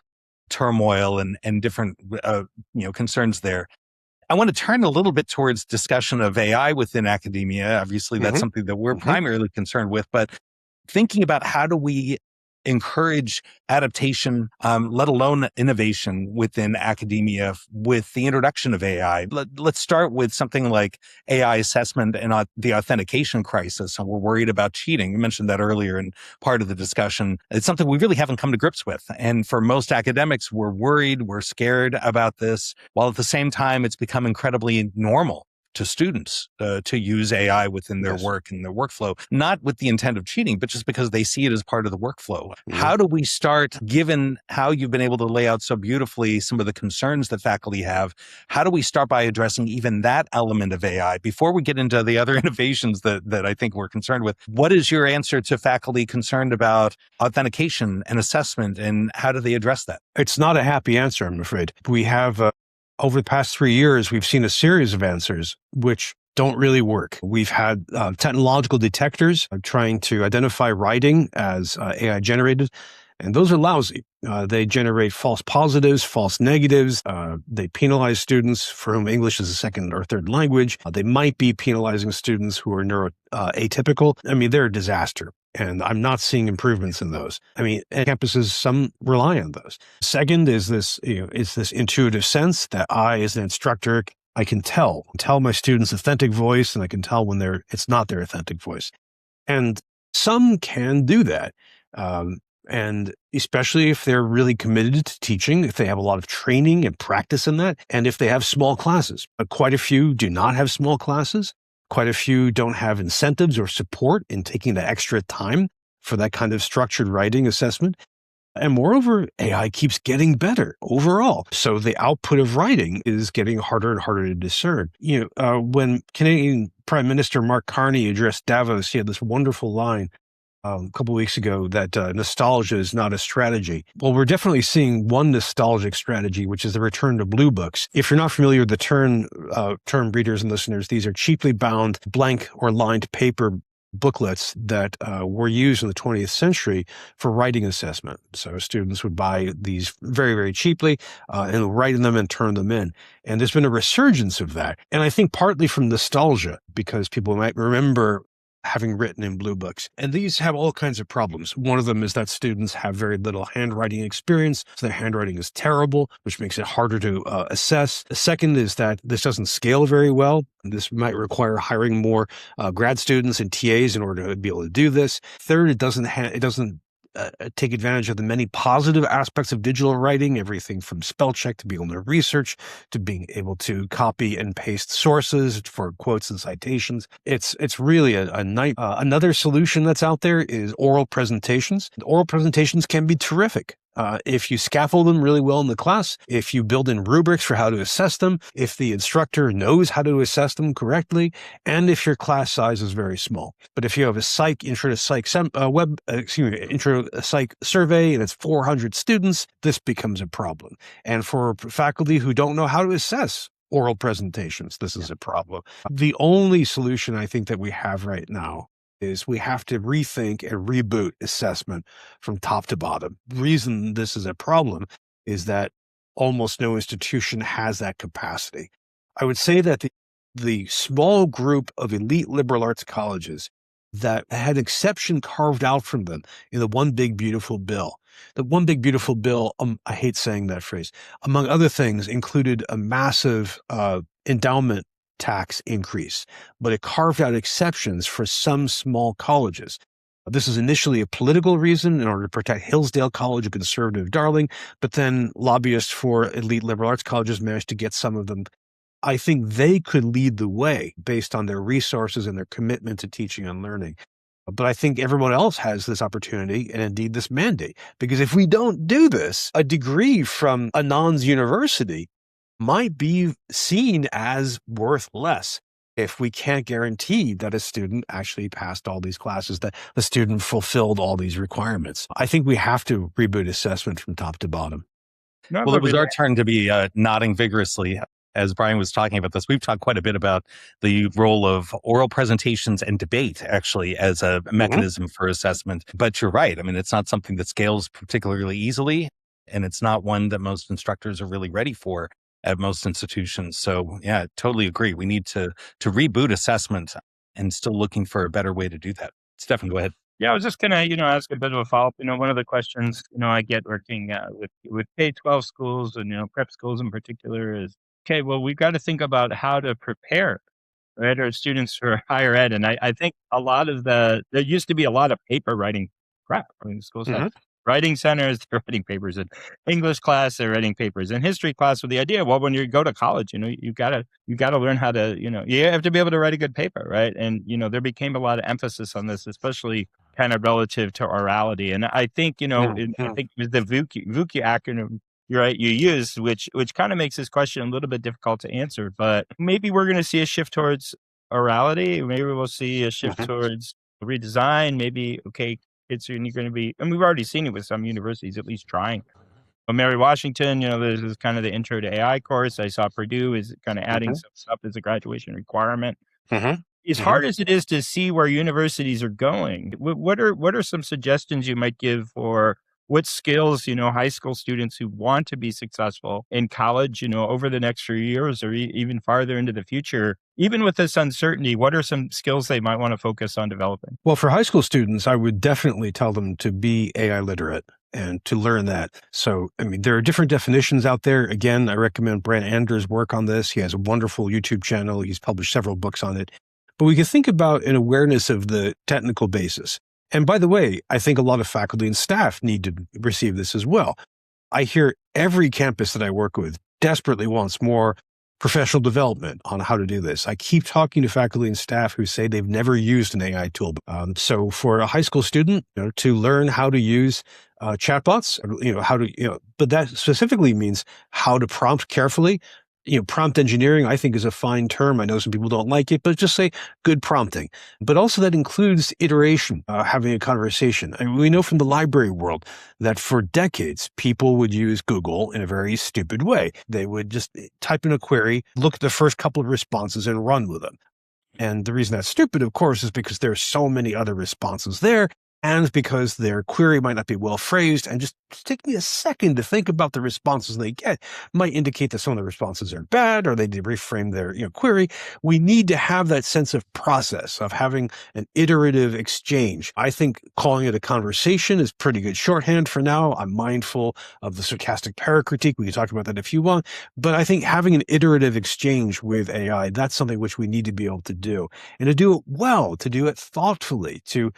turmoil and different concerns there. I want to turn a little bit towards discussion of AI within academia. Obviously, that's something that we're primarily concerned with, but thinking about how do we encourage adaptation, let alone innovation within academia with the introduction of AI. Let's start with something like AI assessment and the authentication crisis. And we're worried about cheating. You mentioned that earlier in part of the discussion. It's something we really haven't come to grips with. And for most academics, we're worried, we're scared about this, while at the same time, it's become incredibly normal to students to use AI within their work and their workflow, not with the intent of cheating, but just because they see it as part of the workflow. How do we start, given how you've been able to lay out so beautifully some of the concerns that faculty have, how do we start by addressing even that element of AI before we get into the other innovations that I think we're concerned with? What is your answer to faculty concerned about authentication and assessment, and how do they address that? It's not a happy answer, I'm afraid. We have over the past 3 years, we've seen a series of answers which don't really work. We've had technological detectors trying to identify writing as AI generated, and those are lousy. They generate false positives, false negatives. They penalize students for whom English is a second or third language. They might be penalizing students who are atypical. I mean, they're a disaster. And I'm not seeing improvements in those. I mean, at campuses, some rely on those. Second is this intuitive sense that I, as an instructor, I can tell my students' authentic voice, and I can tell when it's not their authentic voice. And some can do that. And especially if they're really committed to teaching, if they have a lot of training and practice in that, and if they have small classes. But quite a few do not have small classes. Quite a few don't have incentives or support in taking the extra time for that kind of structured writing assessment. And moreover, AI keeps getting better overall. So the output of writing is getting harder and harder to discern. When Canadian Prime Minister Mark Carney addressed Davos, he had this wonderful line a couple of weeks ago that nostalgia is not a strategy. Well, we're definitely seeing one nostalgic strategy, which is the return to blue books. If you're not familiar with the term readers and listeners, these are cheaply bound blank or lined paper booklets that were used in the 20th century for writing assessment. So students would buy these very, very cheaply and write in them and turn them in. And there's been a resurgence of that. And I think partly from nostalgia, because people might remember having written in blue books. And these have all kinds of problems. One of them is that students have very little handwriting experience, so their handwriting is terrible, which makes it harder to assess. The second is that this doesn't scale very well. This might require hiring more grad students and TAs in order to be able to do this. Third, it doesn't take advantage of the many positive aspects of digital writing, everything from spell check to being able to research to being able to copy and paste sources for quotes and citations. It's really a night. Another solution that's out there is oral presentations. Oral presentations can be terrific. If you scaffold them really well in the class, if you build in rubrics for how to assess them, if the instructor knows how to assess them correctly, and if your class size is very small. But if you have a intro to psych survey and it's 400 students, this becomes a problem. And for faculty who don't know how to assess oral presentations, this is a problem. The only solution I think that we have right now is we have to rethink and reboot assessment from top to bottom. The reason this is a problem is that almost no institution has that capacity. I would say that the small group of elite liberal arts colleges that had exception carved out from them in the One Big Beautiful Bill. The One Big Beautiful Bill, I hate saying that phrase, among other things, included a massive endowment tax increase, but it carved out exceptions for some small colleges. This is initially a political reason in order to protect Hillsdale College, a conservative darling, but then lobbyists for elite liberal arts colleges managed to get some of them. I think they could lead the way based on their resources and their commitment to teaching and learning. But I think everyone else has this opportunity and indeed this mandate, because if we don't do this, a degree from Anand's university might be seen as worth less if we can't guarantee that a student actually passed all these classes, that the student fulfilled all these requirements. I think we have to reboot assessment from top to bottom. Well, it was our turn to be nodding vigorously as Bryan was talking about this. We've talked quite a bit about the role of oral presentations and debate actually as a mechanism for assessment. But you're right. I mean, it's not something that scales particularly easily, and it's not one that most instructors are really ready for at most institutions. So yeah, totally agree. We need to reboot assessment and still looking for a better way to do that. Stefan, go ahead. Yeah, I was just gonna, ask a bit of a follow-up. One of the questions, I get working with K-12 schools and, prep schools in particular is, okay, well, we've got to think about how to prepare, right, our students for higher ed. And I think there used to be a lot of paper writing prep. I mean, schools have writing centers, they're writing papers in English class, they're writing papers in history class with the idea, well, when you go to college, you gotta learn how to, you have to be able to write a good paper, right? And, there became a lot of emphasis on this, especially kind of relative to orality. And I think, I think with the VUCA acronym, right, you use, which kind of makes this question a little bit difficult to answer, but maybe we're going to see a shift towards orality. Maybe we'll see a shift towards redesign. Maybe, okay, it's going to be, and we've already seen it with some universities at least trying. Well, Mary Washington, there's kind of the intro to AI course. I saw Purdue is kind of adding some stuff as a graduation requirement. As hard as it is to see where universities are going, what are some suggestions you might give for what skills, high school students who want to be successful in college, over the next few years or even farther into the future, even with this uncertainty, what are some skills they might want to focus on developing? Well, for high school students, I would definitely tell them to be AI literate and to learn that. So, I mean, there are different definitions out there. Again, I recommend Bryan Alexander's work on this. He has a wonderful YouTube channel. He's published several books on it. But we can think about an awareness of the technical basis. And by the way, I think a lot of faculty and staff need to receive this as well. I hear every campus that I work with desperately wants more professional development on how to do this. I keep talking to faculty and staff who say they've never used an AI tool. So for a high school student, to learn how to use chatbots, but that specifically means how to prompt carefully. Prompt engineering, I think, is a fine term. I know some people don't like it, but just say good prompting. But also that includes iteration, having a conversation. And we know from the library world that for decades, people would use Google in a very stupid way. They would just type in a query, look at the first couple of responses and run with them. And the reason that's stupid, of course, is because there's so many other responses there, and because their query might not be well phrased. And just taking a second to think about the responses they get might indicate that some of the responses are bad, or they need to reframe their query. We need to have that sense of process, of having an iterative exchange. I think calling it a conversation is pretty good shorthand for now. I'm mindful of the stochastic paracritique. We can talk about that if you want. But I think having an iterative exchange with AI, that's something which we need to be able to do. And to do it well, to do it thoughtfully, to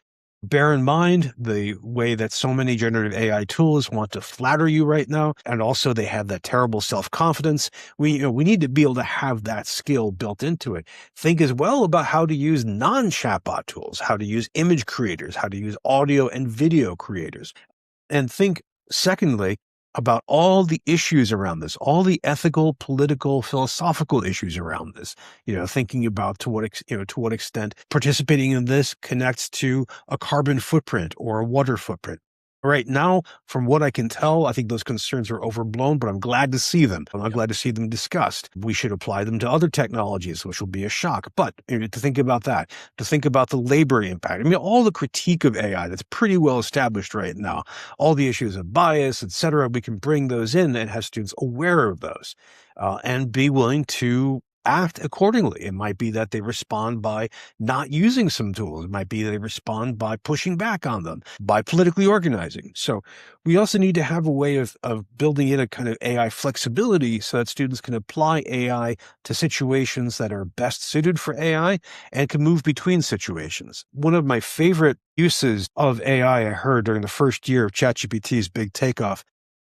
bear in mind the way that so many generative AI tools want to flatter you right now, and also they have that terrible self-confidence. We need to be able to have that skill built into it. Think as well about how to use non-chatbot tools, how to use image creators, how to use audio and video creators. And think, secondly, about all the issues around this, all the ethical, political, philosophical issues around this. Thinking about to what extent participating in this connects to a carbon footprint or a water footprint. Right now, from what I can tell, I think those concerns are overblown, but I'm glad to see them. I'm glad to see them discussed. We should apply them to other technologies, which will be a shock. But to think about that, to think about the labor impact. All the critique of AI that's pretty well established right now, all the issues of bias, et cetera, we can bring those in and have students aware of those and be willing to act accordingly. It might be that they respond by not using some tools. It might be they respond by pushing back on them, by politically organizing. So we also need to have a way of building in a kind of AI flexibility so that students can apply AI to situations that are best suited for AI and can move between situations. One of my favorite uses of AI I heard during the first year of ChatGPT's big takeoff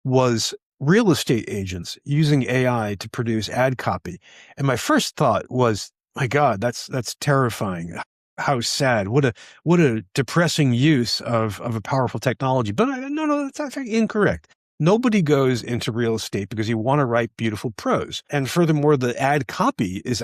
was real estate agents using AI to produce ad copy. And my first thought was, my God, that's terrifying. How sad. What a depressing use of a powerful technology. But no, that's actually incorrect. Nobody goes into real estate because you want to write beautiful prose. And furthermore, the ad copy is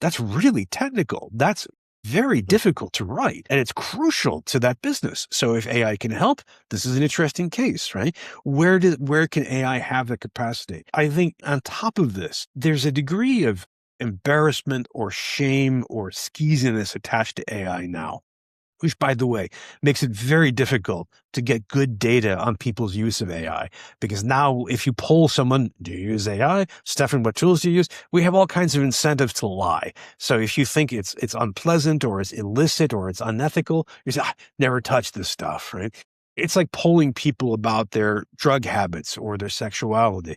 that's really technical. That's very difficult to write, and it's crucial to that business. So if AI can help, this is an interesting case, right? Where can AI have the capacity? I think on top of this, there's a degree of embarrassment or shame or skeeziness attached to AI now, which, by the way, makes it very difficult to get good data on people's use of AI. Because now if you poll someone, do you use AI? Stefan, what tools do you use? We have all kinds of incentives to lie. So if you think it's unpleasant or it's illicit or it's unethical, you say, never touch this stuff, right? It's like polling people about their drug habits or their sexuality.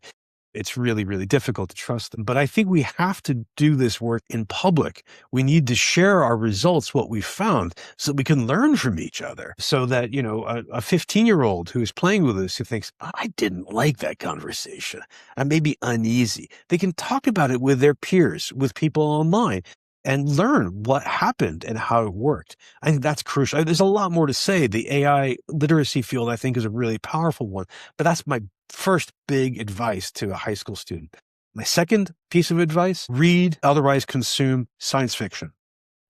It's really, really difficult to trust them. But I think we have to do this work in public. We need to share our results, what we found, so that we can learn from each other. So that, a 15-year-old who's playing with this, who thinks, I didn't like that conversation, I may be uneasy, they can talk about it with their peers, with people online, and learn what happened and how it worked. I think that's crucial. There's a lot more to say. The AI literacy field, I think, is a really powerful one, but that's my first big advice to a high school student. My second piece of advice, read, otherwise consume science fiction,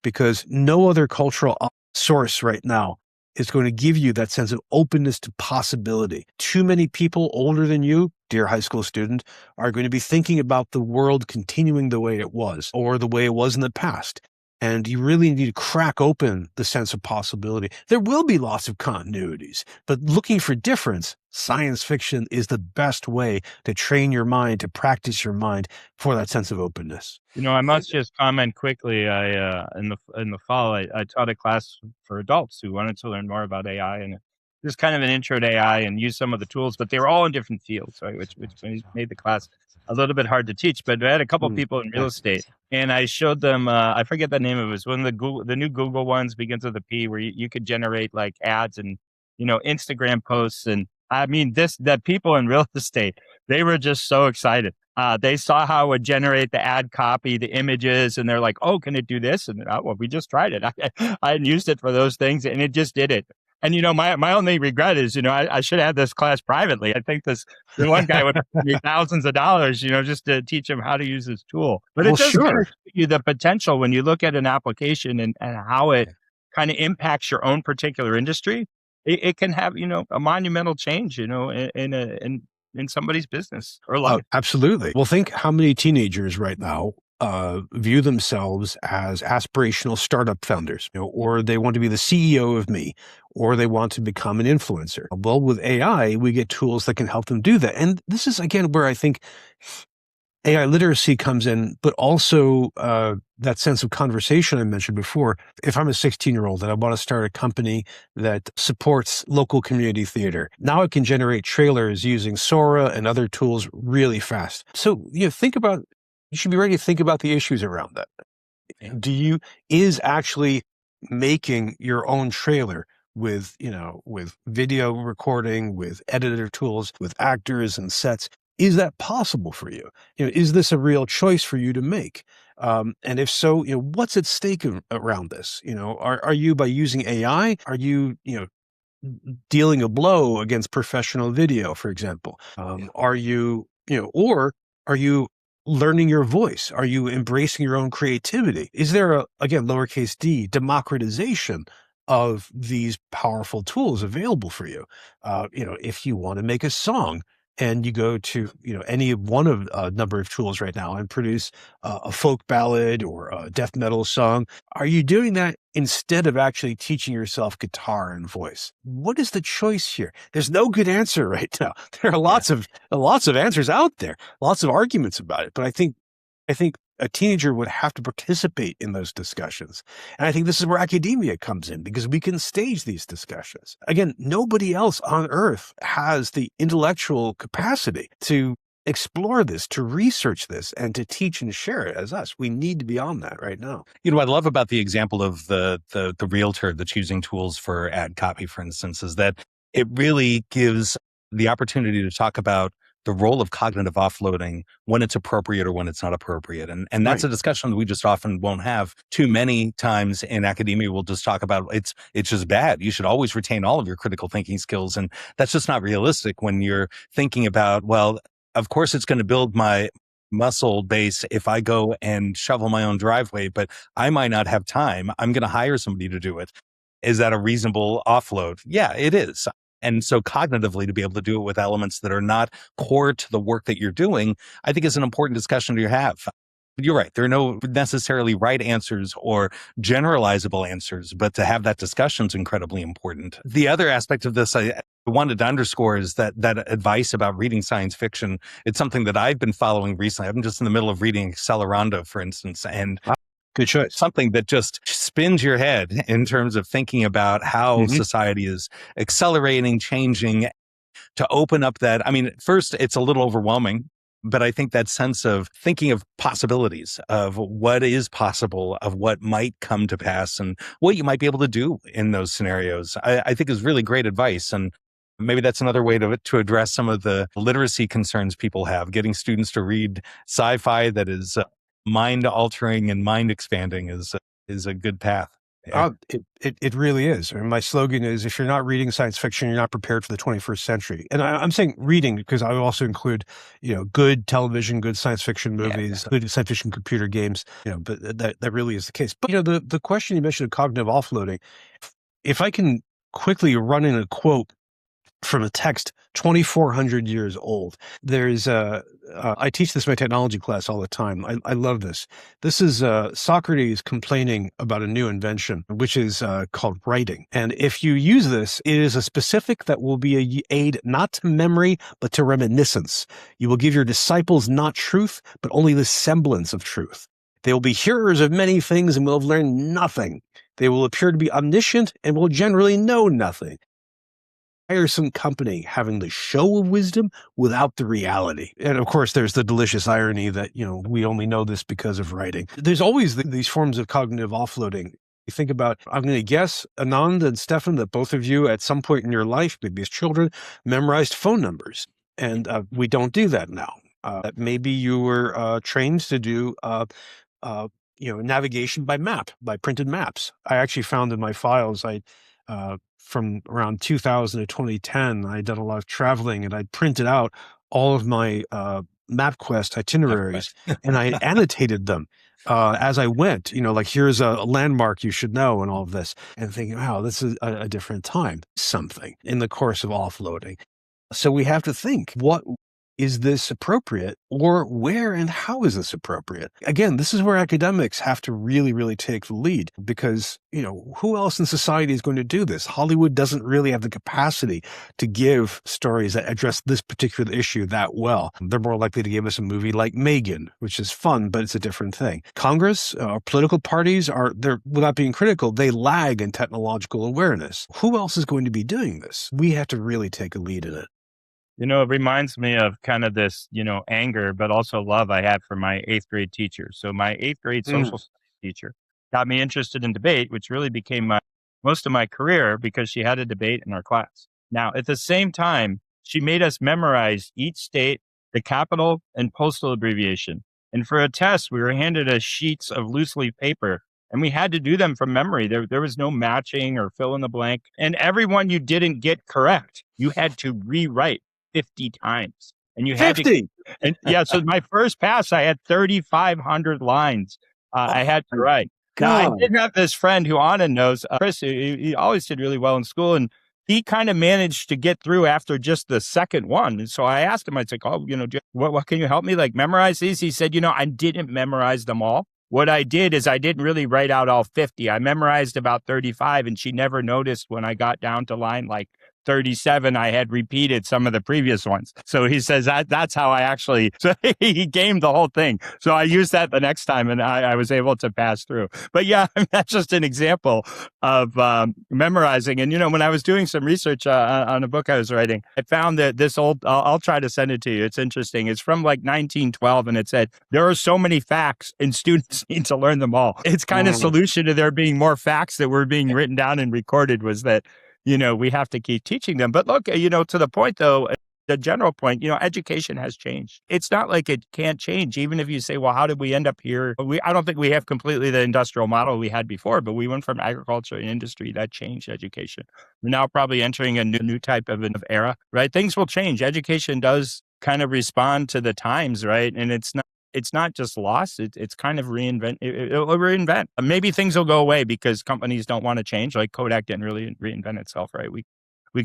because no other cultural source right now is going to give you that sense of openness to possibility. Too many people older than you, dear high school student, are going to be thinking about the world continuing the way it was or the way it was in the past. And you really need to crack open the sense of possibility. There will be lots of continuities, but looking for difference, science fiction is the best way to train your mind, to practice your mind for that sense of openness. I must just comment quickly. I in the fall, I taught a class for adults who wanted to learn more about AI, and just kind of an intro to AI and use some of the tools, but they were all in different fields, right? Which made the class a little bit hard to teach. But I had a couple of people in real estate, and I showed them. I forget the name of it. It was one of the new Google ones, begins with a P, where you could generate like ads and Instagram posts. And I mean, that people in real estate, they were just so excited. They saw how it would generate the ad copy, the images, and they're like, "Oh, can it do this?" And well, we just tried it. I hadn't used it for those things, and it just did it. And my only regret is, I should have had this class privately. I think the one guy would pay me thousands of dollars, just to teach him how to use this tool. But it does kind of show you the potential when you look at an application and how it kind of impacts your own particular industry. It can have, a monumental change, in somebody's business or life. Oh, absolutely. Well, think how many teenagers right now view themselves as aspirational startup founders, or they want to be the CEO of me, or they want to become an influencer. Well, with AI, we get tools that can help them do that. And this is, again, where I think AI literacy comes in, but also that sense of conversation I mentioned before. If I'm a 16-year-old and I want to start a company that supports local community theater, now I can generate trailers using Sora and other tools really fast. So you should be ready to think about the issues around that. Is actually making your own trailer with video recording, with editor tools, with actors and sets, is that possible for you? Is this a real choice for you to make? And if so, what's at stake around this? Are you, by using AI, are you, dealing a blow against professional video, for example? Are you, or are you learning your voice? Are you embracing your own creativity? Is there again, lowercase d, democratization of these powerful tools available for you? If you want to make a song and you go to, any one of a number of tools right now and produce a folk ballad or a death metal song, are you doing that instead of actually teaching yourself guitar and voice? What is the choice here? There's no good answer right now. There are lots of answers out there, lots of arguments about it. But I think a teenager would have to participate in those discussions. And I think this is where academia comes in, because we can stage these discussions. Again, nobody else on earth has the intellectual capacity to explore this, to research this, and to teach and share it as us. We need to be on that right now. What I love about the example of the realtor that's using tools for ad copy, for instance, is that it really gives the opportunity to talk about the role of cognitive offloading when it's appropriate or when it's not appropriate. And that's Right. a discussion that we just often won't have. Too many times in academia, we'll just talk about it's just bad. You should always retain all of your critical thinking skills. And that's just not realistic when you're thinking about, well, of course it's going to build my muscle base if I go and shovel my own driveway, but I might not have time. I'm going to hire somebody to do it. Is that a reasonable offload? Yeah, it is. And so cognitively, to be able to do it with elements that are not core to the work that you're doing, I think is an important discussion to have. You're right. There are no necessarily right answers or generalizable answers, but to have that discussion is incredibly important. The other aspect of this I wanted to underscore is that advice about reading science fiction. It's something that I've been following recently. I'm just in the middle of reading Accelerando, for instance, and Good choice. something that just spins your head in terms of thinking about how society is accelerating, changing, to open up that. I mean, first, it's a little overwhelming, but I think that sense of thinking of possibilities, of what is possible, of what might come to pass, and what you might be able to do in those scenarios, I think is really great advice. And maybe that's another way to address some of the literacy concerns people have. Getting students to read sci-fi that is mind altering and mind expanding is a good path. Yeah. It really is. I mean, my slogan is, if you're not reading science fiction, you're not prepared for the 21st century. And I'm saying reading because I also include, good television, good science fiction movies, good science fiction computer games, but that really is the case. But, the question you mentioned of cognitive offloading, if I can quickly run in a quote from a text 2,400 years old. There's I teach this in my technology class all the time. I love this. This is Socrates complaining about a new invention, which is called writing. And if you use this, it is a specific that will be a aid not to memory, but to reminiscence. You will give your disciples not truth, but only the semblance of truth. They will be hearers of many things and will have learned nothing. They will appear to be omniscient and will generally know nothing. Tiresome company having the show of wisdom without the reality. And of course, there's the delicious irony that, we only know this because of writing. There's always these forms of cognitive offloading. You think about, I'm going to guess, Anand and Stefan, that both of you at some point in your life, maybe as children, memorized phone numbers. And we don't do that now. Maybe you were trained to do navigation by map, by printed maps. I actually found in my files, from around 2000 to 2010, I'd done a lot of traveling and I'd printed out all of my MapQuest itineraries and I annotated them as I went, like here's a landmark you should know and all of this, and thinking, wow, this is a different time, something in the course of offloading. So we have to think, what is this appropriate, or where and how is this appropriate? Again, this is where academics have to really, really take the lead, because, who else in society is going to do this? Hollywood doesn't really have the capacity to give stories that address this particular issue that well. They're more likely to give us a movie like Megan, which is fun, but it's a different thing. Congress, political parties they're, without being critical, they lag in technological awareness. Who else is going to be doing this? We have to really take a lead in it. It reminds me of kind of this, anger, but also love I had for my 8th grade teacher. So my 8th grade social studies teacher got me interested in debate, which really became most of my career because she had a debate in our class. Now, at the same time, she made us memorize each state, the capital and postal abbreviation. And for a test, we were handed us sheets of loose leaf paper, and we had to do them from memory. There was no matching or fill in the blank. And everyone you didn't get correct, you had to rewrite 50 times. And you had 50. So my first pass, I had 3,500 lines I had to write. Now, I did have this friend who Anna knows, Chris, he always did really well in school, and he kind of managed to get through after just the second one. And so I asked him, I said, what can you help me memorize these? He said, I didn't memorize them all. What I did is I didn't really write out all 50. I memorized about 35, and she never noticed when I got down to line 37, I had repeated some of the previous ones. So he says that's how I actually, so he gamed the whole thing. So I used that the next time, and I was able to pass through. But yeah, that's just an example of memorizing. And, when I was doing some research on a book I was writing, I found that this I'll try to send it to you. It's interesting. It's from 1912, and it said, there are so many facts and students need to learn them all. It's kind of solution to there being more facts that were being written down and recorded was that, we have to keep teaching them. But look, to the point though, the general point, education has changed. It's not like it can't change. Even if you say, well, how did we end up here? I don't think we have completely the industrial model we had before, but we went from agriculture and industry that changed education. We're now probably entering a new type of era, right? Things will change. Education does kind of respond to the times, right? And it's not just loss. It's kind of reinvent. It'll reinvent. Maybe things will go away because companies don't want to change. Like Kodak didn't really reinvent itself, right? We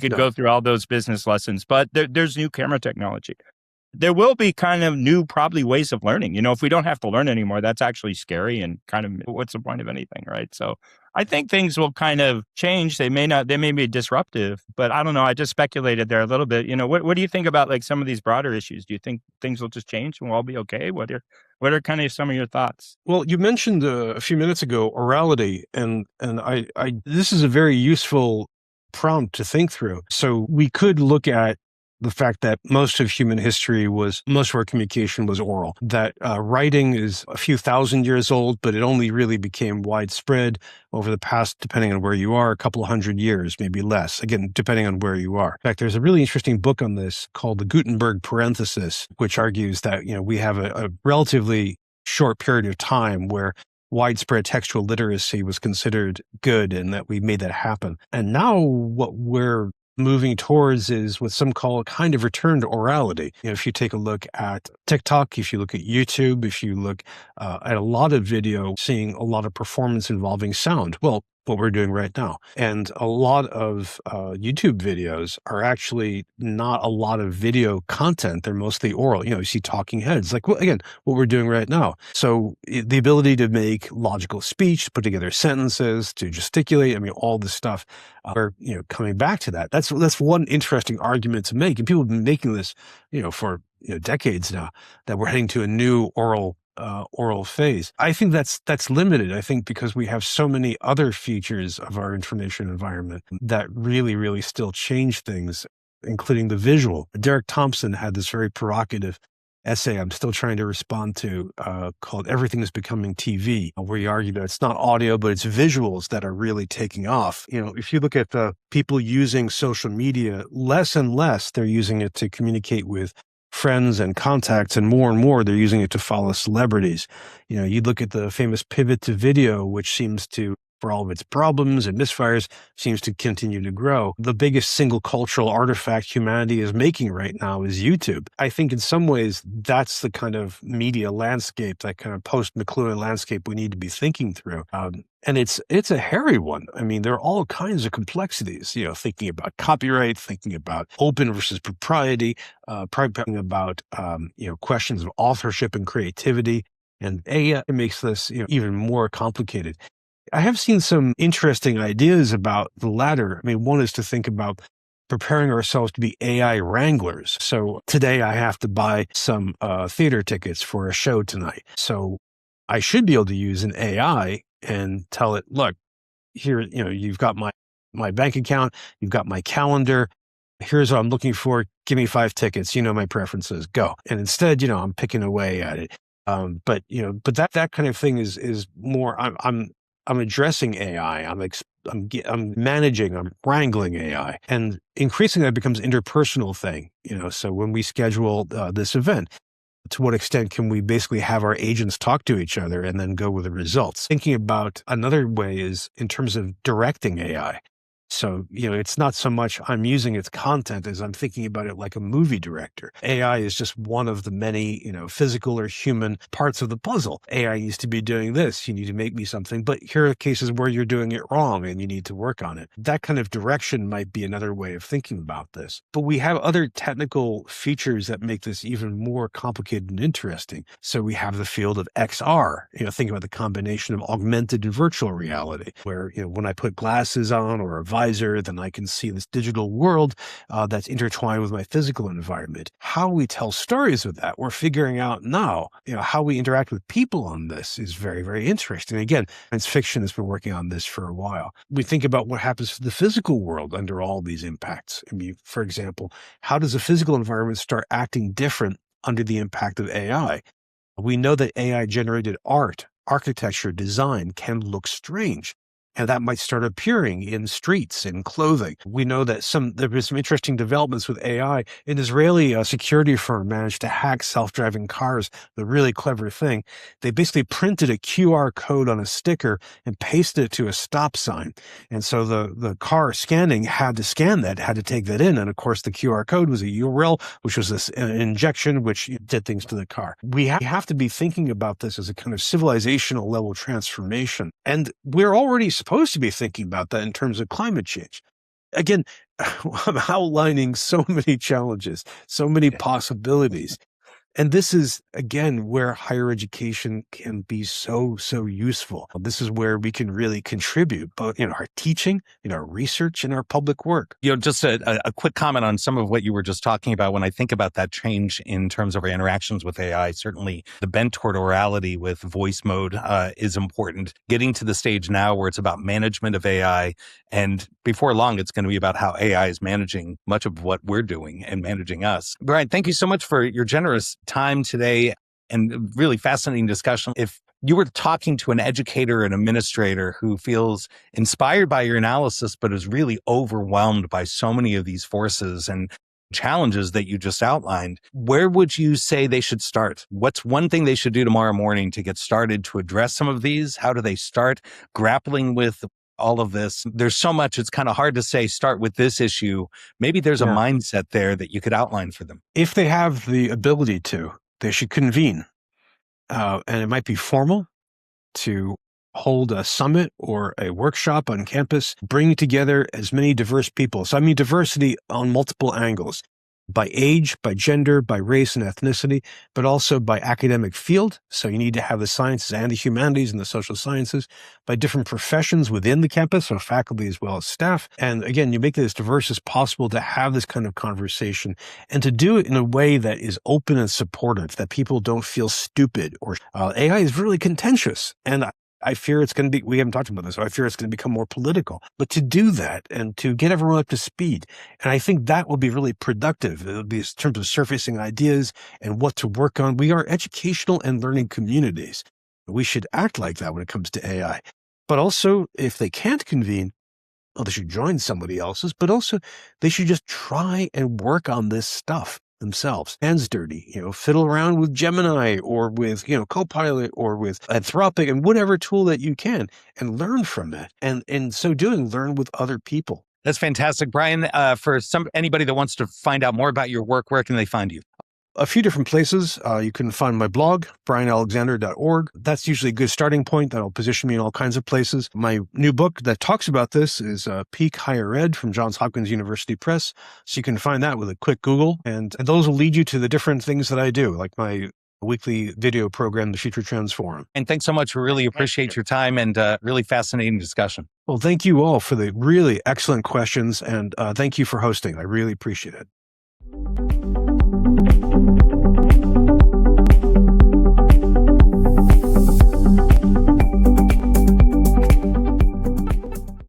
could go through all those business lessons, but there's new camera technology. There will be kind of new probably ways of learning. If we don't have to learn anymore, that's actually scary and kind of what's the point of anything, right? So I think things will kind of change. They may be disruptive, but I don't know. I just speculated there a little bit. What do you think about some of these broader issues? Do you think things will just change and we'll all be okay? What are kind of some of your thoughts? Well, you mentioned a few minutes ago orality, and this is a very useful prompt to think through. So we could look at the fact that most of human history most of our communication was oral, that writing is a few thousand years old, but it only really became widespread over the past, depending on where you are, a couple of hundred years, maybe less, again, depending on where you are. In fact, there's a really interesting book on this called the Gutenberg Parenthesis, which argues that, we have a relatively short period of time where widespread textual literacy was considered good and that we made that happen. And now what we're moving towards is what some call a kind of return to orality. If you take a look at TikTok, if you look at YouTube, if you look at a lot of video, seeing a lot of performance involving sound. Well, what we're doing right now. And a lot of YouTube videos are actually not a lot of video content. They're mostly oral. You see talking heads, what we're doing right now. So the ability to make logical speech, to put together sentences, to gesticulate, all this stuff, are coming back to that. That's one interesting argument to make. And people have been making this, for decades now, that we're heading to a new oral phase. I think that's limited. I think because we have so many other features of our information environment that really, really still change things, including the visual. Derek Thompson had this very provocative essay I'm still trying to respond to called Everything is Becoming TV, where he argued that it's not audio, but it's visuals that are really taking off. If you look at the people using social media, less and less they're using it to communicate with friends and contacts, and more they're using it to follow celebrities. You look at the famous pivot to video, which seems to for all of its problems and misfires, seems to continue to grow. The biggest single cultural artifact humanity is making right now is YouTube. I think in some ways that's the kind of media landscape, that kind of post-McLuhan landscape we need to be thinking through. And it's a hairy one. I mean, there are all kinds of complexities, thinking about copyright, thinking about open versus propriety, thinking about, questions of authorship and creativity. And AI makes this, even more complicated. I have seen some interesting ideas about the latter. I mean, one is to think about preparing ourselves to be AI wranglers. So today I have to buy some theater tickets for a show tonight. So I should be able to use an AI and tell it, look, here, you've got my bank account, you've got my calendar. Here's what I'm looking for. Give me 5 tickets. You know my preferences. Go. And instead, I'm picking away at it. But that kind of thing is more. I'm addressing AI. I'm managing. I'm wrangling AI, and increasingly that becomes an interpersonal thing. So when we schedule this event, to what extent can we basically have our agents talk to each other and then go with the results? Thinking about another way is in terms of directing AI. So, it's not so much I'm using its content as I'm thinking about it like a movie director. AI is just one of the many, physical or human parts of the puzzle. AI needs to be doing this. You need to make me something, but here are cases where you're doing it wrong and you need to work on it. That kind of direction might be another way of thinking about this. But we have other technical features that make this even more complicated and interesting. So we have the field of XR, think about the combination of augmented and virtual reality, where, when I put glasses on or a visor, then I can see this digital world that's intertwined with my physical environment. How we tell stories with that, we're figuring out now. How we interact with people on this is very, very interesting. Again, science fiction has been working on this for a while. We think about what happens to the physical world under all these impacts. I mean, for example, how does the physical environment start acting different under the impact of AI? We know that AI-generated art, architecture, design can look strange. And that might start appearing in streets, in clothing. We know that there have been some interesting developments with AI. An Israeli security firm managed to hack self-driving cars. The really clever thing, they basically printed a QR code on a sticker and pasted it to a stop sign. And so the car scanning had to scan that, had to take that in. And of course, the QR code was a URL, which was this injection, which did things to the car. We have to be thinking about this as a kind of civilizational level transformation. And we're already supposed to be thinking about that in terms of climate change. Again, I'm outlining so many challenges, so many possibilities. And this is, again, where higher education can be so, so useful. This is where we can really contribute, both in our teaching, in our research, in our public work. Just a quick comment on some of what you were just talking about. When I think about that change in terms of our interactions with AI, certainly the bent toward orality with voice mode is important. Getting to the stage now where it's about management of AI, and before long, it's going to be about how AI is managing much of what we're doing and managing us. Bryan, thank you so much for your generous time today and really fascinating discussion. If you were talking to an educator and administrator who feels inspired by your analysis, but is really overwhelmed by so many of these forces and challenges that you just outlined, where would you say they should start? What's one thing they should do tomorrow morning to get started to address some of these? How do they start grappling with all of this? There's so much, it's kind of hard to say, start with this issue. Maybe there's a mindset there that you could outline for them. If they have the ability to, they should convene. And it might be formal to hold a summit or a workshop on campus, bring together as many diverse people. So I mean diversity on multiple angles. By age, by gender, by race and ethnicity, but also by academic field. So you need to have the sciences and the humanities and the social sciences, by different professions within the campus, so faculty as well as staff. And again, you make it as diverse as possible to have this kind of conversation and to do it in a way that is open and supportive, that people don't feel stupid or AI is really contentious. And I fear it's going to be, we haven't talked about this, so I fear it's going to become more political. But to do that and to get everyone up to speed, and I think that will be really productive. It'll be in terms of surfacing ideas and what to work on. We are educational and learning communities. We should act like that when it comes to AI. But also, if they can't convene, well, they should join somebody else's, but also they should just try and work on this stuff. themselves. Hands dirty, fiddle around with Gemini or with, Copilot or with Anthropic and whatever tool that you can and learn from it. And in so doing, learn with other people. That's fantastic. Bryan, for anybody that wants to find out more about your work, where can they find you? A few different places. You can find my blog, bryanalexander.org. That's usually a good starting point. That'll position me in all kinds of places. My new book that talks about this is Peak Higher Ed from Johns Hopkins University Press. So you can find that with a quick Google. And those will lead you to the different things that I do, like my weekly video program, the Future Trends Forum. And thanks so much. We really appreciate your time and really fascinating discussion. Well, thank you all for the really excellent questions. And thank you for hosting. I really appreciate it.